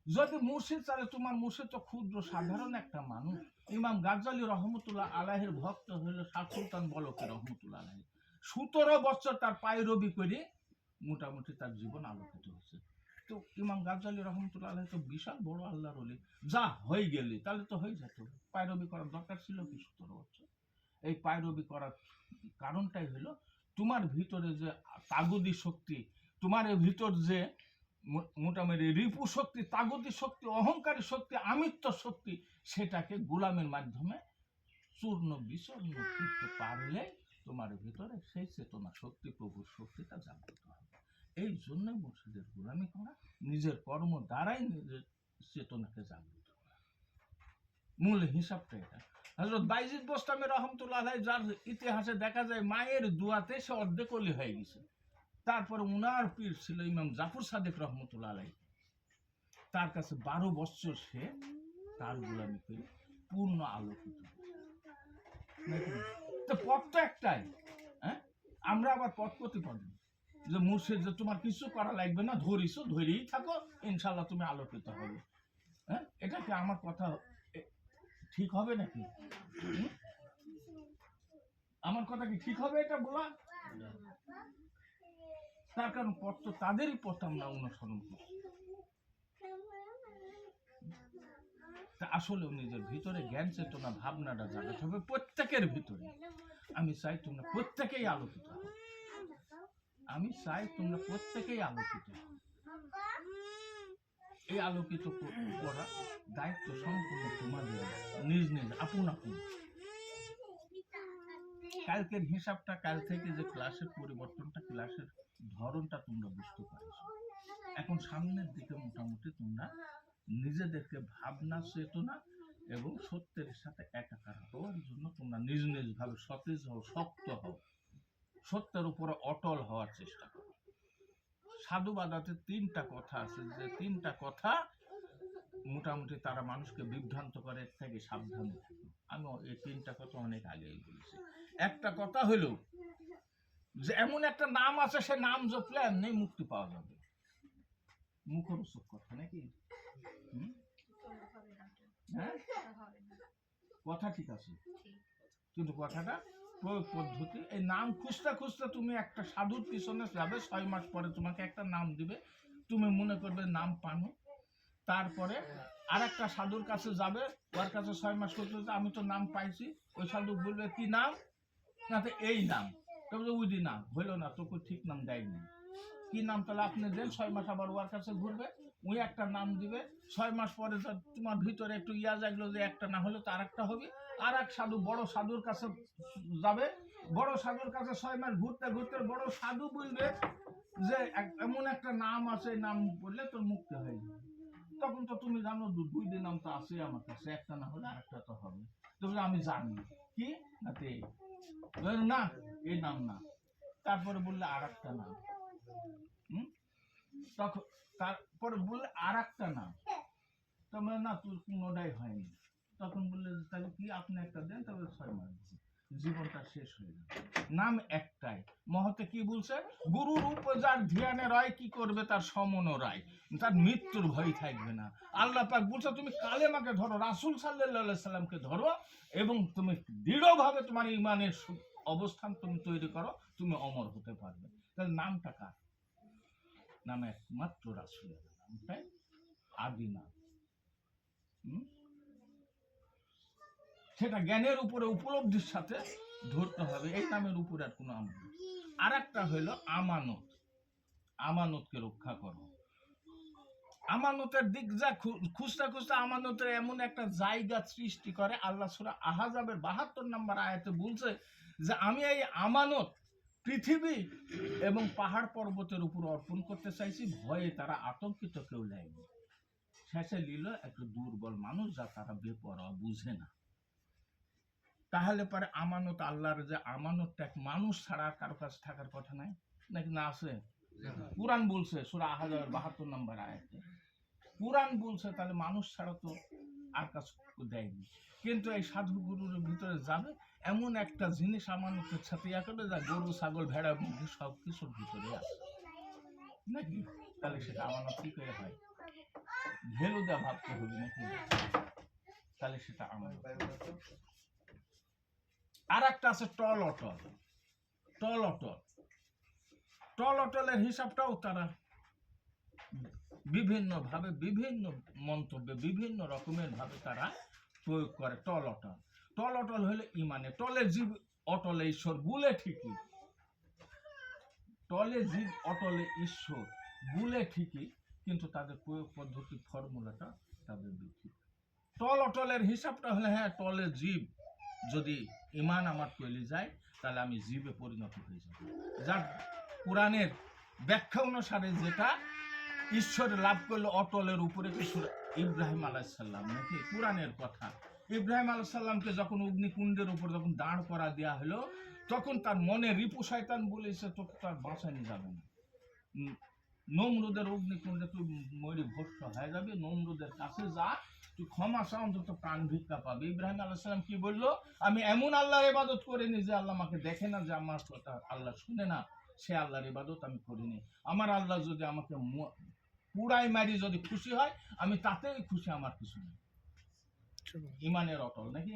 যদি মুর্শিদ চাইলে, তোমার মুর্শিদ তো ক্ষুদ্র সাধারণ একটা মানুষ। ইমাম গাজ্জালী রহমতুল্লাহ আলাইহির ভক্ত হইল শাহ সুলতান বলকে রহমতুল্লাহ আলাইহি। 17 বছর তার পায়রবি করে মোটামুটি তার জীবন আলোকিত হয়েছে। তো ইমাম গাজ্জালী রহমতুল্লাহ আলাইহি তো বিশাল বড় আল্লাহর ওলি। যা হয়ে গেলে তাহলে তো হয়ে যেত, পায়রবি করার দরকার ছিল কি 17 বছর? এই পায়রবি করার কারণটাই হলো তোমার ভিতরে যে তাগুদি শক্তি, তোমার ভিতর যে মোটামুটি রিপু শক্তি, তাগুদি শক্তি, অহংকারী শক্তি, আমিত্ব শক্তি, সেটাকে গোলামের মাধ্যমে চূর্ণ বিচূর্ণ করতে পারলে তোমার ভিতরে সেই চেতনা শক্তি, প্রভুর শক্তিটা জাগ্রত হবে। এই জন্য মুর্শিদের গোলামি করা, নিজের কর্ম দ্বারাই নিজের চেতনাকে জাগ্রত করা, মূল হিসাবটা এটা। হযরত বাইজিদ বোস্তামি রহমতুল্লাহ আলাইহি, যার ইতিহাসে দেখা যায় মায়ের দুয়াতে সে অর্ধেক ওলি হয়ে গেছে। তারপরে উনার পীর ছিল ইমাম জাফর সাদিক রহমতুল্লাহ আলাইহি। তার কাছে 12 বছর সে তার গোলামি করে পূর্ণ আলোকিত। তো পথ তো একটাই, হ্যাঁ? আমরা আবার পথ প্রতিপাদন যে মুর্শিদ যে তোমার কিছু করা লাগবে না, ধরেই থাকো, ইনশাল্লাহ তুমি আলোকিত হবে। হ্যাঁ, এটা কি আমার কথা ঠিক হবে নাকি? আমার কথা কি ঠিক হবে এটা বলা? তার কারণ পথ তো তাদেরই পথ আমরা অনুসরণ করি। আসলে নিজের ভিতরে জ্ঞান চেতনা ভাবনাটা জাগাতে হবে প্রত্যেকের ভিতরে। আমি চাই তোমরা প্রত্যেকেই আলোকিত হও। আমি চাই তোমরা প্রত্যেকেই আলোকিত হও। এই আলোকিত করা দায়িত্ব সম্পূর্ণ তোমাদের, নিজ নিজ আপন আপন। কালকের হিসাবটা, কাল থেকে যে ক্লাসের পরিবর্তনটা, ক্লাসের ধরনটা তোমরা বুঝতে পারছো। এখন সামনের দিকে মোটামুটি তোমরা নিজেদেরকে ভাবনা, চেতনা এবং সত্যের সাথে একাকার হওয়ার জন্য তোমরা নিজ নিজ ভাবে সতেজ হও, শক্ত হও, সত্যের উপরে অটল হওয়ার চেষ্টা করো। সাধুবাদাতে 3টা কথা আছে, যে 3টা কথা মোটামুটি তারা মানুষকে বিভ্রান্ত করে, থেকে সাবধানে থাকো। আমি এই 3টা কথা অনেক আগেই বলেছি। একটা কথা হলো যে এমন একটা নাম আছে, সে নাম জপলে এমনি মুক্তি পাওয়া যাবে। মুখরোচক কথা নাকি? হ্যাঁ, কথা ঠিক আছে, কিন্তু কথাটা প্রয়োগ পদ্ধতি। এই নাম খুঁজতে খুঁজতে তুমি একটা সাধুর পিছনে যাবে, 6 মাস পরে তোমাকে একটা নাম দিবে, তুমি মনে করবে নাম পানো। তারপরে আর একটা সাধুর কাছে যাবে, ওর কাছে 6 মাস করতে আমি তো নাম পাইছি। ওই সাধু বলবে কি নাম? না তো এই নাম। তবে ওই নাম হইলো না, তোকে ঠিক নাম দেয়নি। কি নাম? তাহলে আপনি দেন। 6 মাস আবার ওর কাছে ঘুরবে, ওই একটা নাম দিবে। 6 মাস পরে তোমার ভিতরে একটু জাগলো যে একটা না হলে তো আর একটা হবে। আর এক সাধু, বড় সাধুর কাছে যাবে, বড় সাধুর কাছে 6 মাস ঘুরতে ঘুরতে বড় সাধু বলবে যে এমন একটা নাম আছে, নাম বললে তোর মুক্তি হয়ে যাবে। তখন তো তুমি জানো 2 নাম তো আছে আমার কাছে, একটা না হলে আর একটা তো হবে। তবে আমি জানি কি না, এই নাম না। তারপরে বললে আর একটা নাম, তখন তারপরে বললে আর একটা নাম, তোমরা না তোর কোনোটাই হয়নি। তখন বললে তাহলে কি আপনি একটা দেন, তবে 6 মাস জীবনটা শেষ হয়ে যাবে। নাম একটাই। মহতে কি বলছে? গুরুর উপজার ধ্যানে রায়, কি করবে তার সমন রায়, তার মৃত্যুর ভয় থাকবে না। আল্লাহ পাক বলছে তুমি কালেমাকে ধরো, রাসূল সাল্লাল্লাহু আলাইহি সাল্লামকে ধরো, এবং তুমি দৃঢ়ভাবে তোমার ঈমানের অবস্থান তুমি তৈরি করো, তুমি অমর হতে পারবে। তাহলে নামটা কার? নাম একমাত্র রাসূলের, নামটাই আদি নাম। সেটা জ্ঞানের উপরে উপলব্ধির সাথে ধরতে হবে, এই নামের উপরে আর কোনো আমানত। আর একটা হইল আমানত, আমানতকে রক্ষা করো। আমানতের দিক যা খুঁজতে খুঁজতে আমানতের এমন একটা জায়গা সৃষ্টি করে, আল্লাহ সূরা আহজাবের 72 নম্বর আয়াতে বলছে যে আমি এই আমানত পৃথিবী এবং পাহাড় পর্বতের উপর অর্পণ করতে চাইছি, ভয়ে তারা আতঙ্কিত কেউ নেয়নি। শেষে নিল একটা দুর্বল মানুষ, যা তারা বেপরোয়া, বুঝে না। তাহলে পরে আমানত, আল্লাহর যে আমানতটা এক মানুষ ছাড়া কারো কাছে থাকার কথা নাই, নাকি না আছে? কুরআন বলছে সূরা আহজাবের 72 নম্বর আয়াতে, কুরআন বলছে, তাহলে মানুষ ছাড়া তো আর কাজ দেয়নি। কিন্তু এই সাধু গুরুর ভিতরে যাবে এমন একটা জিনিস আমানতের সাথে ইয়া করে, যা গরু ছাগল ভেড়া মুরগি সব কিছুর ভিতরে আছে নাকি, তাহলে সেটা আমানত কি করে হয়? ভেলু দেওয়া ভাবতে হবে নাকি, তাহলে সেটা আমানত। আর একটা আছে টল অটল। টল অটল, টল অটলের হিসাবটাও তারা বিভিন্ন ভাবে, বিভিন্ন মন্তব্যে, বিভিন্ন রকমের ভাবে তারা প্রয়োগ করে। টল অটল, টল অটল হলে ইমানে, টলে জীব অটলে ঈশ্বর, বুলে ঠিকই, টলে জীব অটলে ঈশ্বর, বুলে ঠিকই, কিন্তু তাদের প্রয়োগ পদ্ধতি, ফর্মুলাটা তাদের বিপরীত। টল অটলের হিসাবটা হলে, হ্যাঁ টলে জীব, যদি ইমান আমার তৈরি যায় তাহলে আমি জীবে পরিণত হয়ে যাব। যার কোরআনের ব্যাখ্যা অনুসারে যেটা ঈশ্বর লাভ করলো অটলের উপরে, ইব্রাহিম আলাইহিস সালাম, নাকি কোরআনের কথা। ইব্রাহিম আলাইহিস সালামকে যখন অগ্নিকুণ্ডের উপর যখন দাঁড় করা দেওয়া হলো, তখন তার মনে রিপু শয়তান বলেছে তোকে তার বাঁচানো যাবে না, নমরুদের অগ্নিকুণ্ডে তুই মরি ভস্ম হয়ে যাবে, নমরুদের কাছে যা, তুই ক্ষমা চা, অন্তত প্রাণ ভিক্ষা পাবে। ইব্রাহিম আলাইহিস সালাম কি বললো? আমি এমন আল্লাহর ইবাদত করিনি যে আল্লাহ আমাকে দেখে না, যে আমার কথা আল্লাহ শুনে না, সে আল্লাহর ইবাদত আমি করিনি। আমার আল্লাহ যদি আমাকে পুরাই মারি যদি খুশি হয়, আমি তাতেই খুশি, আমার কিছু নেই। ইমানের অটল নাকি।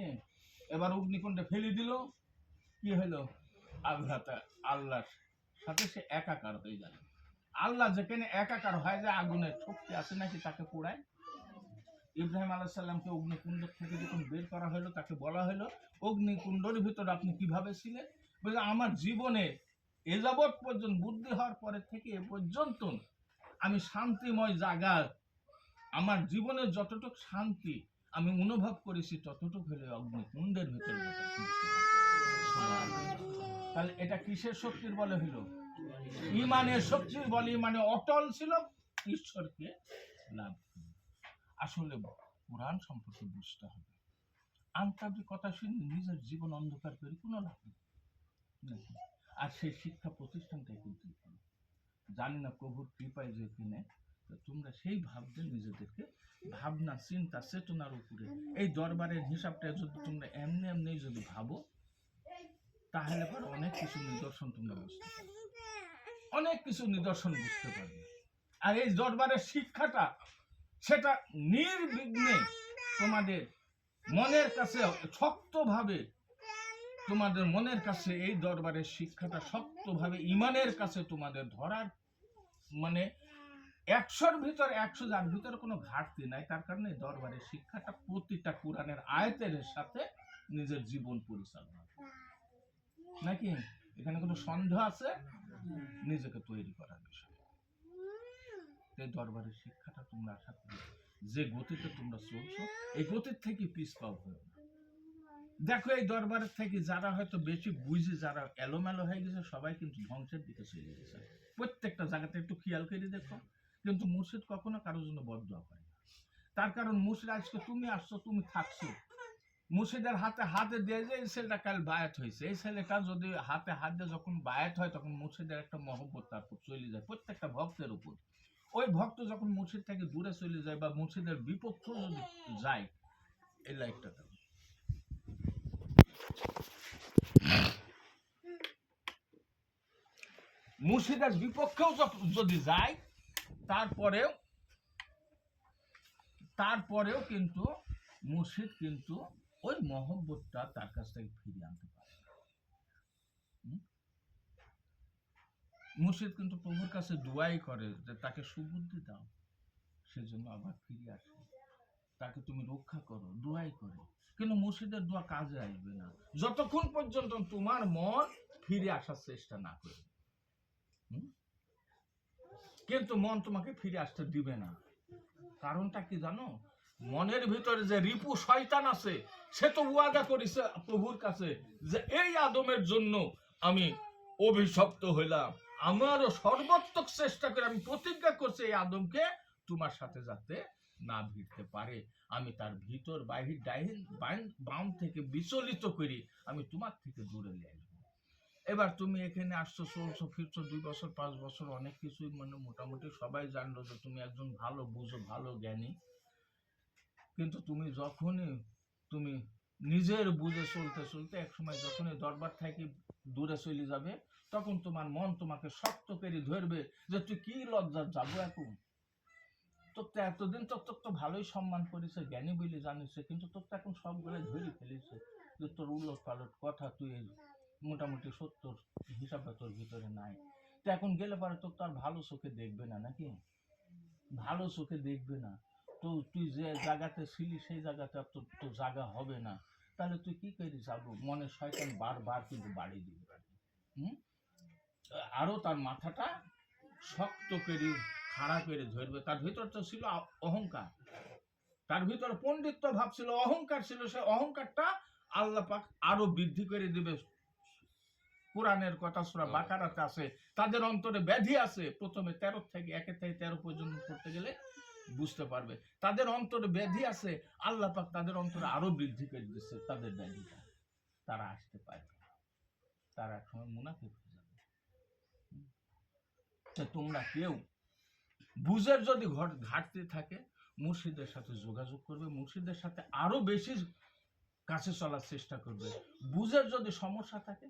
এবার অগ্নিকুণ্ডে ফেলে দিল, কি হলো? আঘাত, আল্লাহর সাথে সে একাকার হয়ে গেল। আল্লাহ যেখানে একাকার হয় যায়, আগুনের শক্তি আছে নাকি তাকে পোড়ায়। ইব্রাহিম আলাইহিস সালামকে অগ্নিকুণ্ড থেকে যখন বের করা হলো, তাকে বলা হলো অগ্নিকুণ্ডের ভিতরে আপনি কিভাবে ছিলেন? বলে আমার জীবনে এ যাবৎ পর্যন্ত, বুদ্ধি হওয়ার পরে থেকে এ পর্যন্ত আমি শান্তিময় জায়গা, আমার জীবনের যতটুক শান্তি আমি অনুভব করেছি ততটুক হলে অগ্নিকুণ্ডের ভিতরে। তাহলে এটা কিসের শক্তির বলে হলো? ইমানের শক্তির বলে। মানে অটল ছিল, ঈশ্বরকে লাভ করল। আসলে কোরআন সম্পর্কে বুঝতে হবে। আন্তাবি কথা শুনে নিজের জীবন অন্ধকার করে কোনো লাভ নেই। আর সেই শিক্ষা প্রতিষ্ঠানটাই কিন্তু জানি না প্রভুর কৃপায় যে কিনে, তোমরা সেই ভাবতে নিজেদেরকে ভাবনা, চিন্তা, চেতনার উপরে এই দরবারের হিসাবটা যদি তোমরা এমনি এমনি যদি ভাবো, তাহলে পর অনেক কিছু নিদর্শন তোমরা বুঝতে পারবে, অনেক কিছু নিদর্শন বুঝতে পারবে। আর এই দরবারের শিক্ষাটা, সেটা নির্বিঘ্নে তোমাদের মনের কাছে শক্তভাবে, তোমাদের মনের কাছে এই দরবারের শিক্ষাটা শক্তভাবে ইমানের কাছে তোমাদের ধরার, মানে 100-র ভিতর 100, যার ভিতরে কোনো ঘাটতি নাই। তার কারণে দরবারের শিক্ষাটা প্রতিটা কোরআনের আয়াতের সাথে নিজের জীবন পরিচালনা, নাকি এখানে কোনো সন্দেহ আছে? নিজেকে তৈরি করার বিষয়। এই দরবারের শিক্ষাটা তোমরা আশা করি যে গতিতে তোমরা চলছো, এই গতির থেকে পিছপাও হয়ে না। দেখো এই দরবারের থেকে যারা হয়তো বেশি বুঝে, যারা এলোমেলো হয়ে গেছে, সবাই কিন্তু ধ্বংসের দিকে চলে গেছে। প্রত্যেকটা জায়গাতে একটু খেয়াল করে দেখো। কিন্তু মুর্শিদ কখনো কারোর জন্য বদদোয়া করে না। তার কারণ মুর্শিদ, আজকে তুমি আসছো, তুমি থাকছো, মুর্শিদের হাতে হাতে দিয়ে যে এই ছেলেটা কাল বায়াত হয়েছে, এই ছেলেটা যদি হাতে হাত দিয়ে যখন বায়াত হয়, তখন মুর্শিদের একটা মহব্বত তার উপর চলে যায়, প্রত্যেকটা ভক্তের উপর। ওই ভক্ত যখন মুর্শিদ থেকে দূরে চলে যায় বা মুর্শিদের বিপক্ষে যদি যায়, এই লাইফটা মুর্শিদের বিপক্ষেও যদি যায়, তারপরেও কিন্তু মুর্শিদ কিন্তু ওই মহব্বতটা তার কাছ থেকে ফিরিয়ে আনতে পারে। মুর্শিদ কিন্তু প্রভুর কাছে দোয়াই করে যে তাকে সুবুদ্ধি দাও, সেজন্য আবার ফিরে আসে। তাকে তুমি রক্ষা করো দোয়াই করে, কিন্তু মুর্শিদের দোয়া কাজে আসবে না যতক্ষণ পর্যন্ত তোমার মন ফিরে আসার চেষ্টা না করে। কিন্তু মন তোমাকে ফিরে আসতে দিবে না। কারণটা কি জানো? মনের ভিতরে যে রিপু শয়তান আছে, সে তো ওয়াদা করেছে প্রভুর কাছে যে এই আদমের জন্য আমি অভিশপ্ত হইলাম, আমারও সর্বাত্মক চেষ্টা করে আমি প্রতিজ্ঞা করছি এই আদমকে তোমার সাথে যাতে না ভিড়তে পারে, আমি তার ভিতর বাহির ডাইন বাম থেকে বিচলিত করি, আমি তোমার থেকে দূরে নিয়ে আসবো। এবার তুমি এখানে আসছো, চলছো ফিরছো 2 বছর 5 বছর, অনেক কিছুই মানে মোটামুটি সবাই জানলো যে তুমি একজন ভালো বুঝো, ভালো জ্ঞানী। কিন্তু তুমি যখনই তুমি নিজের বুঝে চলতে চলতে একসময় যখনই দরবার থেকে দূরে চলে যাবে, তখন তোমার মন তোমাকে শক্ত করে ধরবে যে তুই কি লজ্জা যাবো এখন, তোর তো এতদিন তোর তো ভালোই সম্মান করেছে, জ্ঞানী বলে জানিছে, কিন্তু তোর তো এখন সবগুলো ধরে ফেলেছে যে তোর উলট পালট কথা, তুই মোটামুটি সত্যর হিসাবে তোর ভিতরে নাই। তো এখন গেলে পরে তোর তো আর ভালো চোখে দেখবে না, নাকি? ভালো চোখে দেখবে না তো, তুই যে জায়গাতে ছিলি সেই জায়গাতে তোর তো জায়গা হবে না, তাহলে তুই কি করে যাবো? মনে শয়তান বারবার কিন্তু বাড়ি দিবে। আরো তার মাথাটা শক্ত করে খাড়া করে ধরবে। তার ভিতর তো ছিল অহংকার, তার ভিতর পণ্ডিত্য ভাব ছিল, অহংকার ছিল, সে অহংকারটা আল্লাহ পাক আরো বৃদ্ধি করে দিবে। কোরআনের কথা সূরা বাকারাতে আছে, তাদের অন্তরে ব্যাধি আছে। প্রথমে 13 থেকে 1 থেকে 13 পর্যন্ত পড়তে গেলে বুঝতে পারবে, তাদের অন্তরে ব্যাধি আছে। আল্লাহ পাক তাদের অন্তরে আরো বৃদ্ধি করে দিচ্ছে তাদের ব্যাধিটা, তারা আসতে পারবে না, তারা একসময় মুনাফিক হয়ে যাবে। তোমরা কেউ বুঝের যদি ঘাটতি থাকে, মুর্শিদের সাথে যোগাযোগ করবে, মুর্শিদের সাথে আরো বেশি কাছে চলার চেষ্টা করবে। বুঝের যদি সমস্যা থাকে,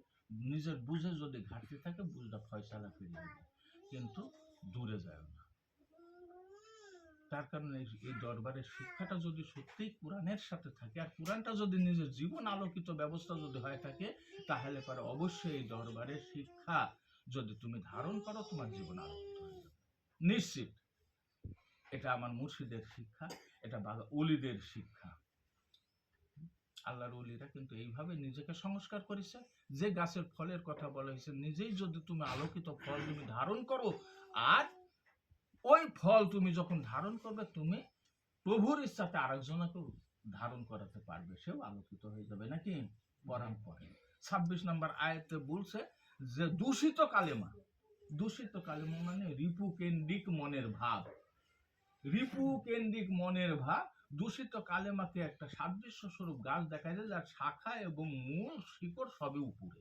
নিজের বুঝের যদি ঘাটতি থাকে, বুঝটা ফয়সালা করে দেবে, কিন্তু দূরে যায় না। তার কারণে এই দরবারের শিক্ষাটা যদি সত্যিই কোরআনের সাথে থাকে, আর কোরআনটা যদি নিজের জীবন আলোকিত ব্যবস্থা যদি হয়ে থাকে, তাহলে পরে অবশ্যই এই দরবারের শিক্ষা যদি তুমি ধারণ করো, তোমার জীবন আলোকিত হয়ে যাবে নিশ্চিত। এটা আমার মুর্শিদের শিক্ষা, এটা ওলিদের শিক্ষা। আল্লাহর ওলিরা কিন্তু এইভাবে নিজেকে সংস্কার করেছে। যে গাছের ফলের কথা বলা হয়েছে, নিজেই যদি তুমি আলোকিত ফল তুমি ধারণ করো, আর ওই ফল তুমি যখন ধারণ করবে, তুমি প্রভুর ইচ্ছাতে আরেকজনকে ধারণ করাতে পারবে, সেও আলোকিত হয়ে যাবে, নাকি? পরাম পরে 26 নম্বর আয়াতে বলছে যে দূষিত কালেমা, দূষিত কালেমা মানে রিপু কেন্দ্রিক মনের ভাব, রিপু কেন্দ্রিক মনের ভাব। দূষিত কালেমাকে একটা সাদৃশ্য স্বরূপ গাছ দেখা যায়, যার শাখা এবং মূল শিকড় সবই উপরে,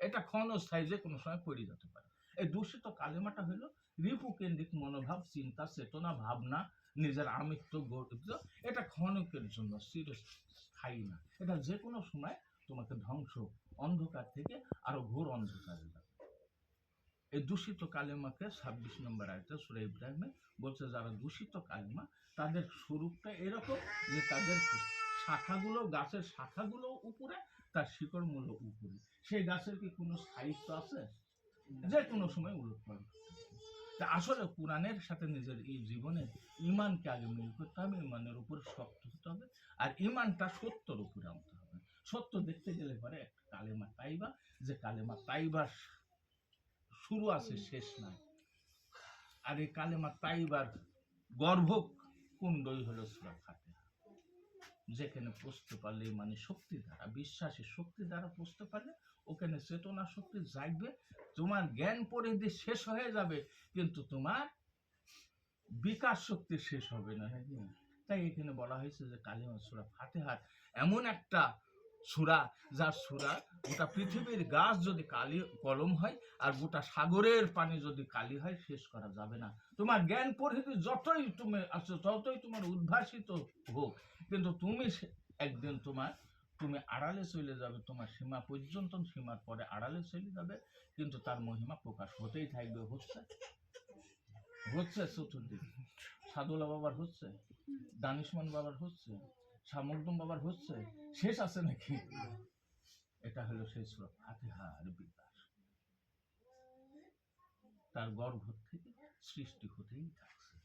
এটা ক্ষণস্থায়ী, যে কোনো সময় পড়ে যেতে পারে। এই দূষিত কালেমাটা হলো রিপু কেন্দ্রিক মনোভাব, চিন্তা, চেতনা, ভাবনা, নিজের আমিত্ব গঠিত। এটা ক্ষণিকের জন্য, চিরস্থায়ী না। এটা যে কোনো সময় তোমাকে ধ্বংস, অন্ধকার থেকে আরো ঘোর অন্ধকারে যাবে। এই দূষিত কালেমাকে 26 নম্বর আয়াতে সূরা ইব্রাহিমে বলছে, যারা দূষিত কালেমা, তাদের স্বরূপটা এরকম যে তাদের শাখাগুলো, গাছের শাখাগুলো উপরে, তার শিকড় মূল উপরে। সেই গাছের কি কোনো স্থায়িত্ব আছে? যে কোনো সময় উলট পালট। আসলে কোরআনের সাথে নিজের এই জীবনে ইমানকে আগে মিল করতে হবে, ইমানের উপর শক্ত হতে হবে, আর ইমানটা সত্যর উপরে আনতে হবে। সত্য দেখতে গেলে পরে একটা কালেমা তাইবা, যে কালেমা তাইবার শুরু আছে, শেষ নাই। আর এই কালেমা তাইবার গর্ভ কুণ্ডই হলো সূরা ফাতিহা, যেখানে পৌঁছতে পারলে মানে শক্তি দ্বারা, বিশ্বাসের শক্তি দ্বারা পৌঁছতে পারলে ওখানে চেতনা শক্তি জাগবে, তোমার জ্ঞান পরিধি শেষ হয়ে যাবে, কিন্তু তোমার বিকাশ শক্তি শেষ হবে না। তাই এখানে বলা হয়েছে যে কালিমা সূরা ফাতিহার এমন একটা সূরা, যার সূরা গোটা পৃথিবীর গাছ যদি কালি কলম হয়, আর গোটা সাগরের পানি যদি কালি হয়, শেষ করা যাবে না। তোমার জ্ঞান পরিধি যতই তুমি আছো, ততই তোমার উদ্ভাসিত হোক, কিন্তু তুমি একদিন তুমি আড়ালে চলে যাবে, তোমার সীমা পর্যন্ত, সীমার পরে আড়ালে চলে যাবে, কিন্তু তার মহিমা প্রকাশ হতেই থাকবে। হচ্ছে চতুর্দিকে, সাদুল্লাহ বাবার হচ্ছে, দানিশমান বাবার হচ্ছে, শামুকদম বাবার হচ্ছে, শেষ আছে নাকি? এটা হলো সেই সূরা ফাতিহার বিকাশ। তার গর্ভ থেকে সৃষ্টি হতেই থাকছে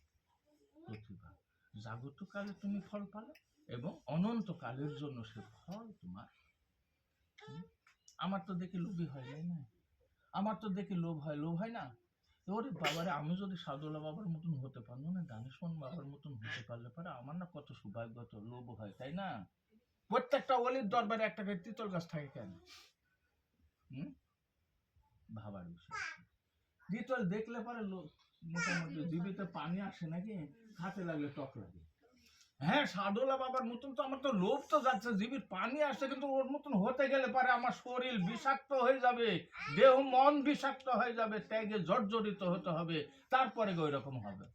প্রতিভা। জাগতকালে তুমি ফল পালে এবং অনন্তকালের জন্য সে ফল তোমার। আমার তো দেখে লোভী হয় না, আমার তো দেখে লোভ হয় না। ওরে বাবারে, আমি যদি সাদুল্লাহ বাবার মতন হতে পারলো না, দানিশমন বাবার মতন হতে পারলে পারে আমার না কত সৌভাগ্য, তো লোভ হয়, তাই না? প্রত্যেকটা ওলির দরবারে একটা করে তিতল গাছ থাকে কেন? ভাবার বিষয়। তিতল দেখলে পরে মোটামুটি জীবিতে পানি আসে নাকি, হাতে লাগলে টক লাগে। হ্যাঁ, সাদুল্লাহ বাবার মতন তো আমার তো লোভ তো যাচ্ছে, জীবির পানি আসছে, কিন্তু ওর মতন হতে গেলে পারে আমার শরীর বিষাক্ত হয়ে যাবে, দেহ মন বিষাক্ত হয়ে যাবে, ত্যাগে জর্জরিত হতে হবে, তারপরে ওই রকম হবে।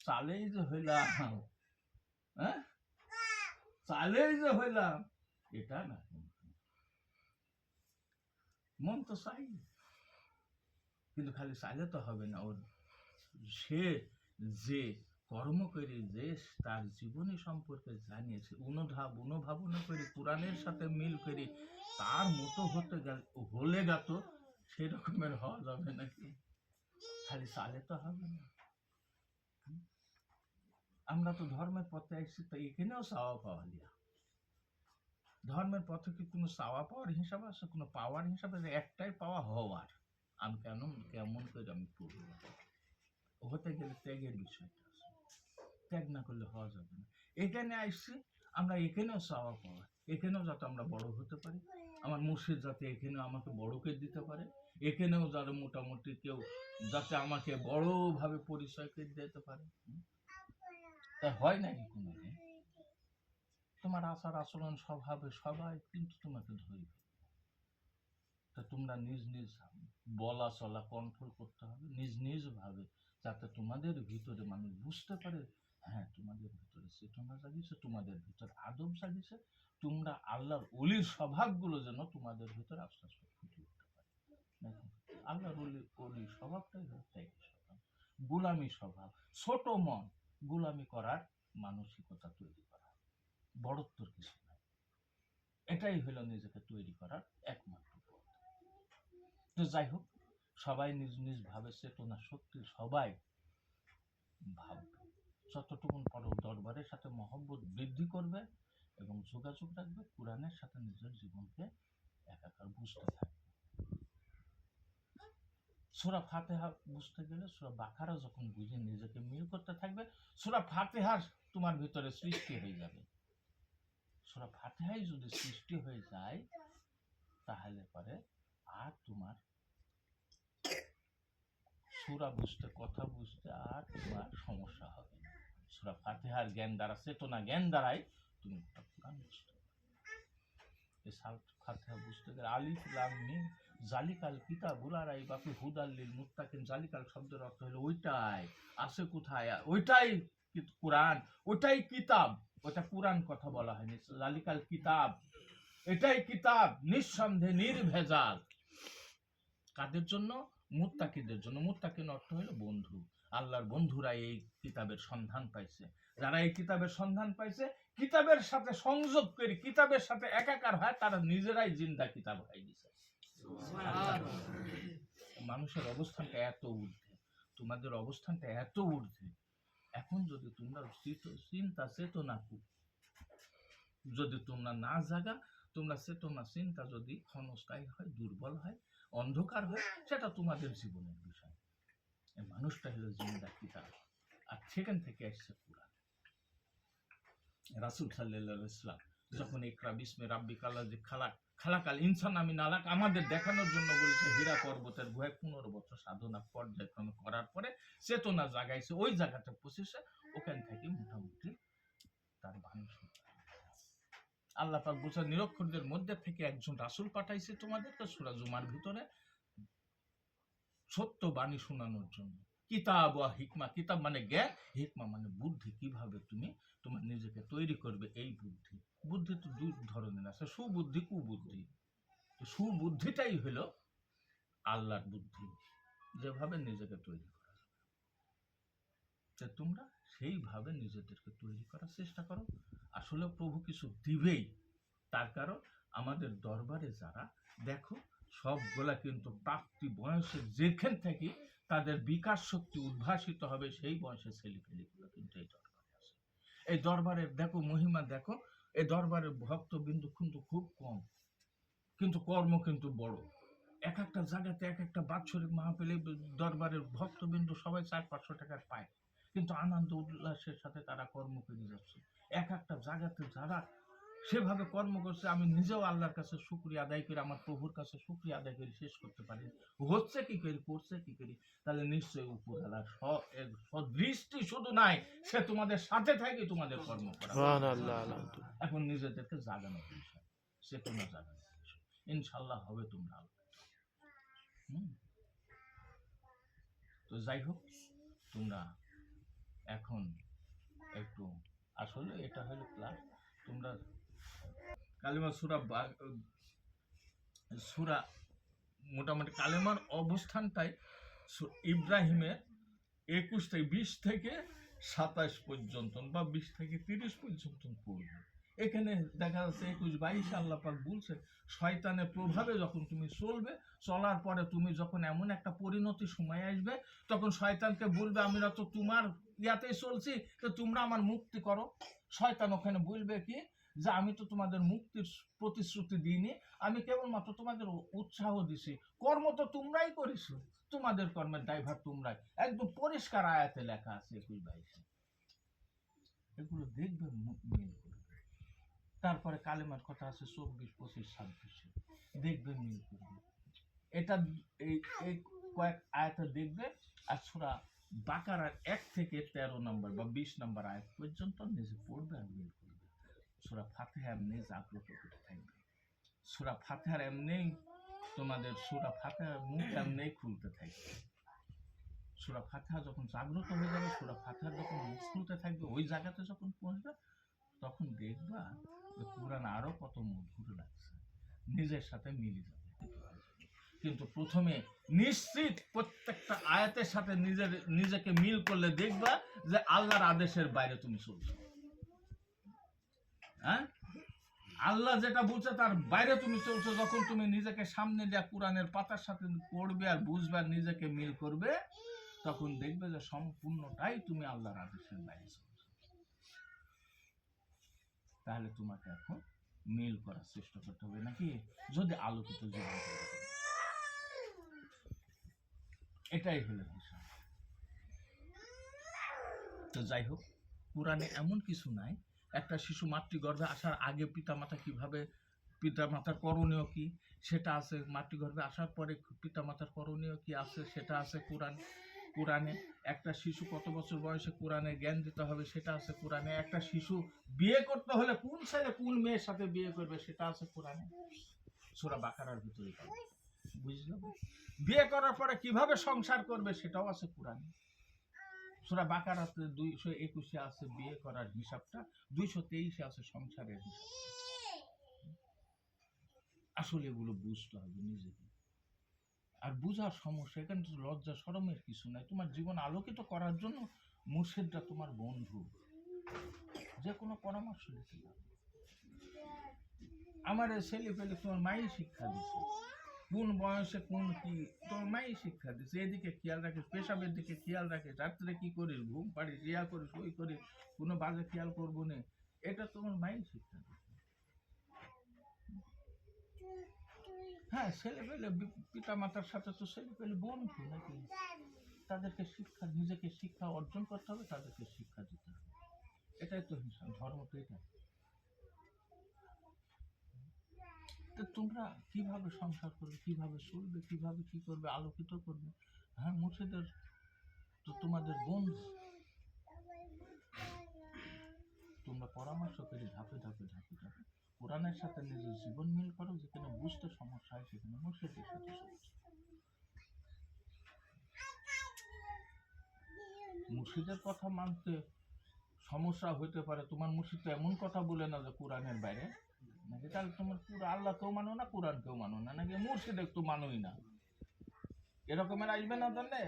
চালেই যে হইলাম, হ্যাঁ চালেই যে হইলাম এটা না, মন তো চাই, কিন্তু খালি চাইলে তো হবে না। ওর সে যে কর্ম করে, যে তার জীবনী সম্পর্কে জানিয়েছে, অনুধাবন করে, কোরআনের সাথে মিল করে তার মতো হলে গাত সেরকমের হওয়া যাবে নাকি? খালি চালে তো হবে না। আমরা তো ধর্মের পথে আসছি, তো এখানেও চাওয়া পাওয়া লিয়া। ধর্মের পথে কি কোনো চাওয়া পাওয়ার হিসাব আছে? কোনো পাওয়ার হিসাব আছে? একটাই পাওয়া, হওয়ার। আমি কেমন করে আমি পড়ব? হতে গেলে ত্যাগের বিষয়টা আছে, ত্যাগ না করলে হওয়া যাবে না। এখানে আসছি আমরা, এখানেও চাওয়া পাওয়া, এখানেও যাতে আমরা বড় হতে পারি, আমার মুর্শিদ যাতে এখানেও আমাকে বড়কে দিতে পারে, এখানেও যারা মোটামুটি কেউ যাতে আমাকে বড়ভাবে পরিচয় করে দিতে পারে। তা হয় নাকি কোনোদিন? তোমার আচার আচরণ স্বভাবে সবাই কিন্তু তোমাকে ধরবে। তা তোমরা নিজ নিজ বলা চলা কন্ট্রোল করতে হবে, নিজ নিজ ভাবে, যাতে তোমাদের ভিতরে মানুষ বুঝতে পারে, হ্যাঁ তোমাদের ভিতরে চেতনা জাগিছে, তোমাদের ভিতরে আদব জাগিছে, তোমরা আল্লাহর ওলির স্বভাবগুলো যেন তোমাদের ভিতরে আস্তে আস্তে ফুটে উঠতে পারে। আল্লাহর ওলির স্বভাবটাই হচ্ছে স্বভাব, গোলামি স্বভাব, ছোট মন, গোলামি করার মানসিকতা তৈরি করা, বড়ত্বর কিছু নাই। এটাই হলো নিজেকে তৈরি করার একমাত্র পথ। তো যাই হোক, সবাই নিজ নিজ ভাবে চেতনা শক্তি সবাই ভাববে, যতটুকুন পরে দরবারের সাথে মহব্বত বৃদ্ধি করবে এবং যোগাযোগ রাখবে, কোরআনের সাথে নিজের জীবনকে একাকার বুঝতে থাকবে। সূরা ফাতিহা বুঝতে গেলে সূরা বাকারা যখন বুঝে নিজেকে মিল করতে থাকবে, সূরা ফাতিহা তোমার ভিতরে সৃষ্টি হয়ে যাবে। সূরা ফাতিহাই যদি সৃষ্টি হয়ে যায়, তাহলে পরে আর তোমার সূরা বুঝতে, কথা বুঝতে আর তোমার সমস্যা হবে না। সূরা ফাতিহার জ্ঞান দ্বারা, চেতনা জ্ঞান দ্বারাই তুমি কোরআন বুঝতে পারবে। এই ফাতিহা বুঝতে গেলে আলিফ লাম মিম জালিকাল কিতাবুল লা রাইবা ফিহি হুদাল লিল মুত্তাকিন, জালিকাল শব্দের অর্থ হলো ওইটাই আছে, কোথায়? ওইটাই কোরআন, ওইটাই কিতাব, ওটা কোরআন কথা বলা হয়নি, জালিকাল কিতাব, এটাই কিতাব নিঃসন্দেহে নির্ভেজাল। কাদের জন্য? মুত্তাকিদের জন্য। মুত্তাকিন অর্থ হলো বন্ধু, আল্লাহর বন্ধুরা এই কিতাবের সন্ধান পাইছে। যারা এই কিতাবের সন্ধান পাইছে, কিতাবের সাথে সংযোগ করে কিতাবের সাথে একাকার হয়, তারা নিজেরাই জিন্দা কিতাব হয়ে গেছে। মানুষের অবস্থানটা এত ঊর্ধ্বে, তোমাদের অবস্থানটা এত ঊর্ধ্বে। এখন যদি তোমরা চিন্তা চেতনা যদি তোমরা না জাগা, তোমরা চেতনা চিন্তা যদি ক্ষণস্থায়ী হয়, দুর্বল হয়, অন্ধকার হয়, সেটা তোমাদের জীবনের বিষয়। মানুষটা হলো জিন্দা কিতাব, আর সেখান থেকে আসছে কোরআন। রাসূল সাল্লাল্লাহু আলাইহি ওয়াসাল্লাম যখন ইকরা বিসমি রাব্বিকাল লাযী খালাকাল ইনসান আমি নালাক আমাদের দেখানোর জন্য বলেছে, হীরা পর্বতের গুহায় 15 বছর সাধনা পর্যায়ক্রমে করার পরে চেতনা জাগাইছে, ওই জায়গাতে পৌঁছেছে, ওখান থেকে মোটামুটি তার বাণী শুনতে। আল্লাহ পাক বলছে, নিরক্ষরদের মধ্যে থেকে একজন রাসূল পাঠাইছে তোমাদেরকে সূরা জুমার ভিতরে সত্য বাণী শোনানোর জন্য। কিতাব ওয়া হিকমা, কিতাব মানে জ্ঞান, হিকমা মানে বুদ্ধি, কিভাবে তুমি তোমার নিজেকে তৈরি করবে। এই বুদ্ধি, বুদ্ধি তো দুই ধরনের আছে, সুবুদ্ধি কুবুদ্ধি। সুবুদ্ধিটাই হলো আল্লাহর বুদ্ধি, যেভাবে নিজেকে তৈরি করা। তোমরা সেইভাবে নিজেদেরকে তৈরি করার চেষ্টা করো। আসলে প্রভু কিছু দিবেই, তার কারণ আমাদের দরবারে যারা দেখো সবগুলা কিন্তু প্রাপ্তি বয়সে, যেখান থেকে তাদের বিকাশ শক্তি উদ্ভাসিত হবে সেই বয়সে ছেলেপেলেগুলো কিন্তু এই দরবারে আছে। এই দরবারের দেখো মহিমা, দেখো এই দরবারের ভক্তবিন্দু কিন্তু খুব কম, কিন্তু কর্ম কিন্তু বড়। এক একটা জায়গাতে এক একটা বাৎসরিক মাহফিলে দরবারের ভক্তবিন্দু সবাই 400-500 টাকা পায়, কিন্তু আনন্দ উল্লাসের সাথে তারা কর্ম করে যাচ্ছে। এক একটা জায়গাতে যারা সেভাবে কর্ম করছে, আমি নিজেও আল্লাহর কাছে শুকরিয়া আদায় করি, আমার প্রভুর কাছে শুকরিয়া আদায় করে শেষ করতে পারি। হচ্ছে কি করি, করছে কি করি, তাহলে নিশ্চয়ই উপরওয়ালার সদৃষ্টি শুধু নাই, সে তোমাদের সাথে থাকে, তোমাদের কর্ম করা। এখন নিজেদেরকে জাগানো বিষয়, সে কোনো জাগানো বিষয়, ইনশাল্লাহ হবে তোমরা। তো যাই হোক, তোমরা এখন একটু, আসলে এটা হলো ক্লাস, তোমরা কালিমা সূরা মোটামুটি কালেমার অবস্থানটাই ইব্রাহিমের 21 থেকে 20 থেকে 27 পর্যন্ত বা 20 থেকে 30 পর্যন্ত পড়বে। এখানে দেখা যাচ্ছে 21-22 আল্লাহ পাক বলছে শয়তানের প্রভাবে যখন তুমি চলবে, চলার পরে তুমি যখন এমন একটা পরিণতি সময় আসবে, তখন শয়তানকে বলবে আমরা তো তোমার ইয়াতেই চলছি, তো তোমরা আমার মুক্তি করো। শয়তান ওখানে বলবে কি, যে আমি তো তোমাদের মুক্তির প্রতিশ্রুতি দিইনি, আমি কেবলমাত্র তোমাদের উৎসাহ দিছি, কর্ম তো তোমরাই করেছো, তোমাদের কর্মের ড্রাইভার তোমরাই। একদম পরিষ্কার আয়াতে লেখা আছে 21-22। এগুলো দেখবে, মিল করবে। তারপরে কালেমার কথা আছে 24-25-26, দেখবে মিল করবে। এটা এই কয়েক আয়াতে দেখবে। আর সূরা বাকারার 1 থেকে 13 নম্বর বা 20 নম্বর আয়াত পর্যন্ত নিজে পড়বে আর মিল করবে। সূরা ফাতিহা এমনি জাগ্রত হতে থাকবে, সূরা ফাতিহার এমনি তোমাদের সূরা ফাতিহার মুখ এমনি খুলতে থাকবে। সূরা ফাতিহা যখন জাগ্রত হয়ে যাবে, সূরা ফাতিহার যখন মুখ খুলতে থাকবে, ওই জায়গাতে যখন পৌঁছবে, তখন দেখবা যে কোরআন আরো কত মধুর লাগছে, নিজের সাথে মিলে যাবে। কিন্তু প্রথমে নিশ্চিত প্রত্যেকটা আয়াতের সাথে নিজেকে মিল করলে দেখবা যে আল্লাহর আদেশের বাইরে তুমি চলছো। হ্যাঁ, আল্লাহ যেটা বলছে তার বাইরে তুমি চলছো। যখন তুমি নিজেকে সামনে দিয়ে কোরআনের পাতার সাথে পড়বে আর বুঝবে আর নিজেকে মিল করবে, তখন দেখবে যে সম্পূর্ণটাই তুমি আল্লাহর আদেশের বাইরে চলছো। তাহলে তোমাকে এখন মিল করার চেষ্টা করতে হবে, নাকি যদি আলোকিত জীবন, এটাই হলো বিষয়। তো যাই হোক, কোরআনে এমন কিছু নাই, একটা শিশু মাতৃগর্ভে আসার আগে পিতামাতা কিভাবে, পিতামাতার করণীয় কি সেটা আছে, মাতৃগর্ভে আসার পরে পিতামাতার করণীয় কি আছে সেটা আছে কোরআনে। একটা শিশু কত বছর বয়সে কোরআনে জ্ঞান দিতে হবে সেটা আছে কোরআনে। একটা শিশু বিয়ে করতে হলে কোন ছেলে কোন মেয়ের সাথে বিয়ে করবে সেটা আছে কোরআনে, সূরা বাকারার ভিতরে। বুঝলাম, বিয়ে করার পরে কিভাবে সংসার করবে সেটাও আছে কোরআনে। সূরা বাকারাতে 221 আছে বিয়ে করার হিসাবটা, 223 আছে সংসারের হিসাব। আসলে এগুলো বুঝতে হবে নিজেকে, আর বুঝার সমস্যা। এখানে তো লজ্জা শরমের কিছু নাই। তোমার জীবন আলোকিত করার জন্য মুর্শিদরা তোমার বন্ধু, যে কোনো পরামর্শ দিতে পারবে। আমার ছেলে পেলে তোমার মাই শিক্ষা দিচ্ছে, কোন বয়সে কোন কি তোমার মাই শিক্ষা দিচ্ছে। এদিকে খেয়াল রাখিস, পেশাবের দিকে খেয়াল রাখিস, রাত্রে কি করিস, ঘুম পাড়িস, ইয়া করিস, ওই করিস, কোনো বাজে খেয়াল করবো না, এটা তোমার মাই শিক্ষা দিচ্ছে। হ্যাঁ, ছেলে পেলে পিতা মাতার সাথে তো ছেলে পেলে বন্ধু নাকি, তাদেরকে শিক্ষা, নিজেকে শিক্ষা অর্জন করতে হবে, তাদেরকে শিক্ষা দিতে হবে। এটাই তো হিসাব, ধর্ম তো এটা। তো তোমরা কিভাবে সংসার করবে, কিভাবে চলবে, কিভাবে কি করবে, আলোকিত করবে। হ্যাঁ, মুর্শিদের তো তোমাদের বন্ধু, তোমরা পরামর্শ করে ধাপে ধাপে ধাপে ধাপে কোরআনের সাথে নিজের জীবন মিল করো। যেখানে বুঝতে সমস্যা হয় সেখানে মুর্শিদের সাথে মুর্শিদের কথা মানতে সমস্যা হইতে পারে। তোমার মুর্শিদ তো এমন কথা বলে না যে কোরআনের বাইরে, নাকি তাহলে তোমার পুরো আল্লাহ কেউ মানো না, কোরআন কেউ মানো না, নাকি মুর্শিদ একটু মানোই না, এরকমের আসবে না। তাহলে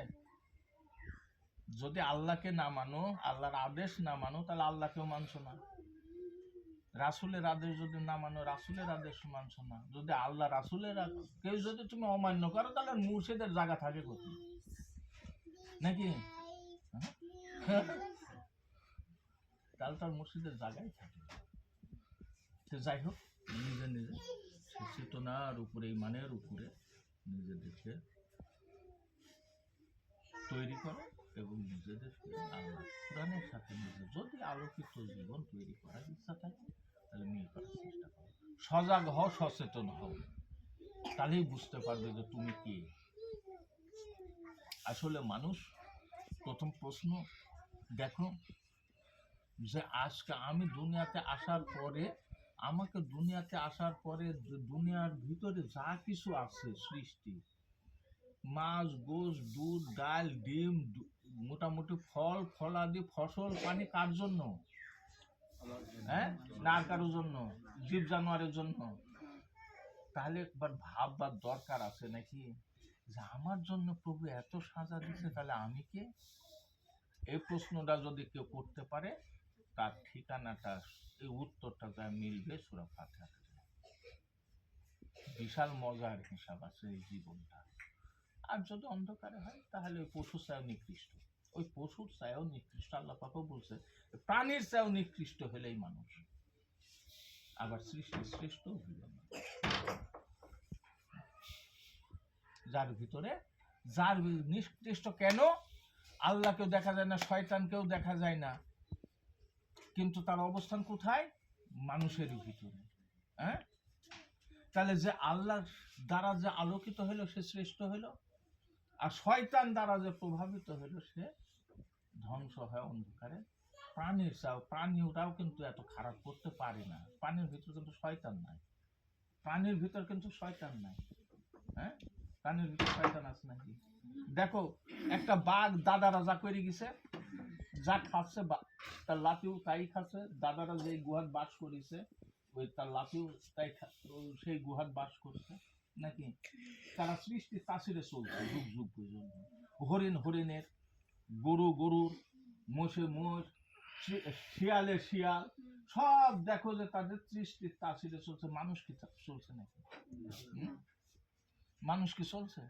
যদি আল্লাহকে না মানো, আল্লাহর আদেশ না মানো, তাহলে আল্লাহকেও মানছো না। রাসূলের আদেশ যদি না মানো, রাসূলের আদেশ মানছো না। যদি আল্লাহ রাসূলের কেউ যদি তুমি অমান্য করো, তাহলে মুর্শিদের জায়গা থাকে কোথায়, নাকি? তাহলে তার মসজিদের জায়গায় থাকে না। তো যাই হোক, নিজে নিজে সে চেতনার উপরে, ইমানের উপরে নিজেদেরকে তৈরি করে এবং নিজেদেরকে আল্লাহ কোরআনের সাথে নিজে যদি আলোকিত জীবন তৈরি করার ইচ্ছা থাকে তাহলে মিল করার চেষ্টা করো, সজাগ হও, সচেতন হও, তাহলেই বুঝতে পারবে যে তুমি কি। আসলে মানুষ প্রথম প্রশ্ন দেখো যে আজকে আমি দুনিয়াতে আসার পরে, আমাকে দুনিয়াতে আসার পরে দুনিয়ার ভিতরে যা কিছু আছে সৃষ্টি, মাছ, গোশ, দুধ, ডাল, ডিম, মোটামুটি ফল ফলাদি, ফসল, পানি কার জন্য? হ্যাঁ, না আর কারোর জন্য? জীব জানোয়ারের জন্য। তাহলে একবার ভাববার দরকার আছে নাকি যে আমার জন্য প্রভু এত সাজা দিচ্ছে, তাহলে আমি কে? এই প্রশ্নটা যদি কেউ করতে পারে তার ঠিকানাটা, এই উত্তরটা যা মিলবে সূরা ফাতিহা। বিশাল মজার হিসাব আছে এই জীবনটা। আর যদি অন্ধকারে হয় তাহলে ওই পশুর চাইও নিকৃষ্ট, ওই পশুর চাইও নিকৃষ্ট। আল্লাহ পাকও বলছে প্রাণীর চাইও নিকৃষ্ট হলেই মানুষ, আবার সৃষ্টি শ্রেষ্ঠ হইল না। যার ভিতরে, যার নিকৃষ্ট কেন? আল্লাহকেও দেখা যায় না, শয়তানকেও দেখা যায় না, কিন্তু তার অবস্থান কোথায়? মানুষের ভিতরে। হ্যাঁ, তাহলে যে আল্লাহ দ্বারা যে আলোকিত হলো সে শ্রেষ্ঠ হলো, আর শয়তান দ্বারা যে প্রভাবিত হলো সে ধ্বংস হয় অন্ধকারে। প্রাণীর চাও, প্রাণীরাও কিন্তু এত খারাপ করতে পারে না, প্রাণীর ভিতরে কিন্তু শয়তান নাই, প্রাণীর ভিতর কিন্তু শয়তান নাই। হ্যাঁ, প্রাণীর ভিতর শয়তান আছে নাকি? দেখো একটা বাঘ দাদারা যা করে গেছে, যা খাচ্ছে তার লাতিও তাই খাচ্ছে, দাদারা যে গুহার বাস করেছে ওই তার লাতিও তাই সেই গুহার বাস করছে নাকি? তারা সৃষ্টি তাসিরে চলছে যুগ যুগ পর্যন্ত। হরিণ হরিণের, গরু গরুর, মোষে মোষ, শিয়ালে শিয়াল, সব দেখো যে তাদের সৃষ্টির তাসিরে চলছে। মানুষ কি চলছে নাকি? মানুষ কি চলছে?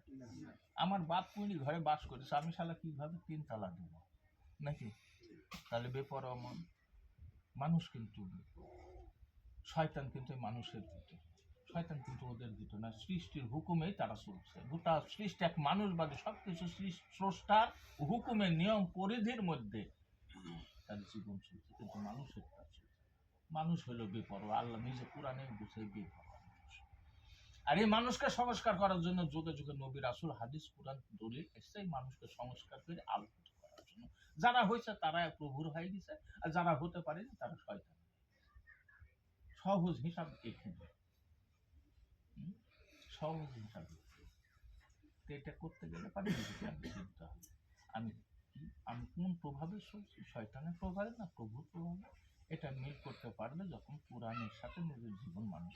আমার বাপ পুনি ঘরে বাস করেছে, আমি শালা কিভাবে 3 তালা দেব নাকি? তাহলে বেপরোয়া মন। মানুষ কিন্তু, শয়তান কিন্তু মানুষের ভিতর, শয়তান কিন্তু ওদের ভিতর না। সৃষ্টির হুকুমেই তারা চলছে, গোটা সৃষ্টি এক মানুষবাদী, সবকিছু স্রষ্টার হুকুমের নিয়ম পরিধির মধ্যে তার জীবন চলছে, কিন্তু মানুষের কাজ চলছে। মানুষ হলো বেপরোয়া। আল্লাহ নিজে কোরআনে বুঝে বেপরোয়া। আর এই মানুষকে সংস্কার করার জন্য যুগে যুগে নবী রাসূল, হাদিস, কোরআন, দলিল এসে মানুষকে সংস্কার করে আলোকিত করার জন্য। যারা হয়েছে তারা প্রভুর হয়ে গেছে, আর যারা হতে পারেনি তারা শয়তান। সহজ হিসাব এখানে, সহজ হিসাব। এটা করতে গেলে পারি চিন্তা হবে আমি আমি কোন প্রভাবে চলছি, শয়তানের প্রভাবে না প্রভুর প্রভাবে। এটা মিল করতে পারলে যখন কোরআনের সাথে নিজের জীবন মানুষ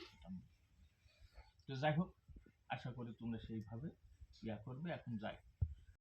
তো যাই হোক, আশা করি তোমরা সেইভাবে ইয়া করবে। এখন যাই।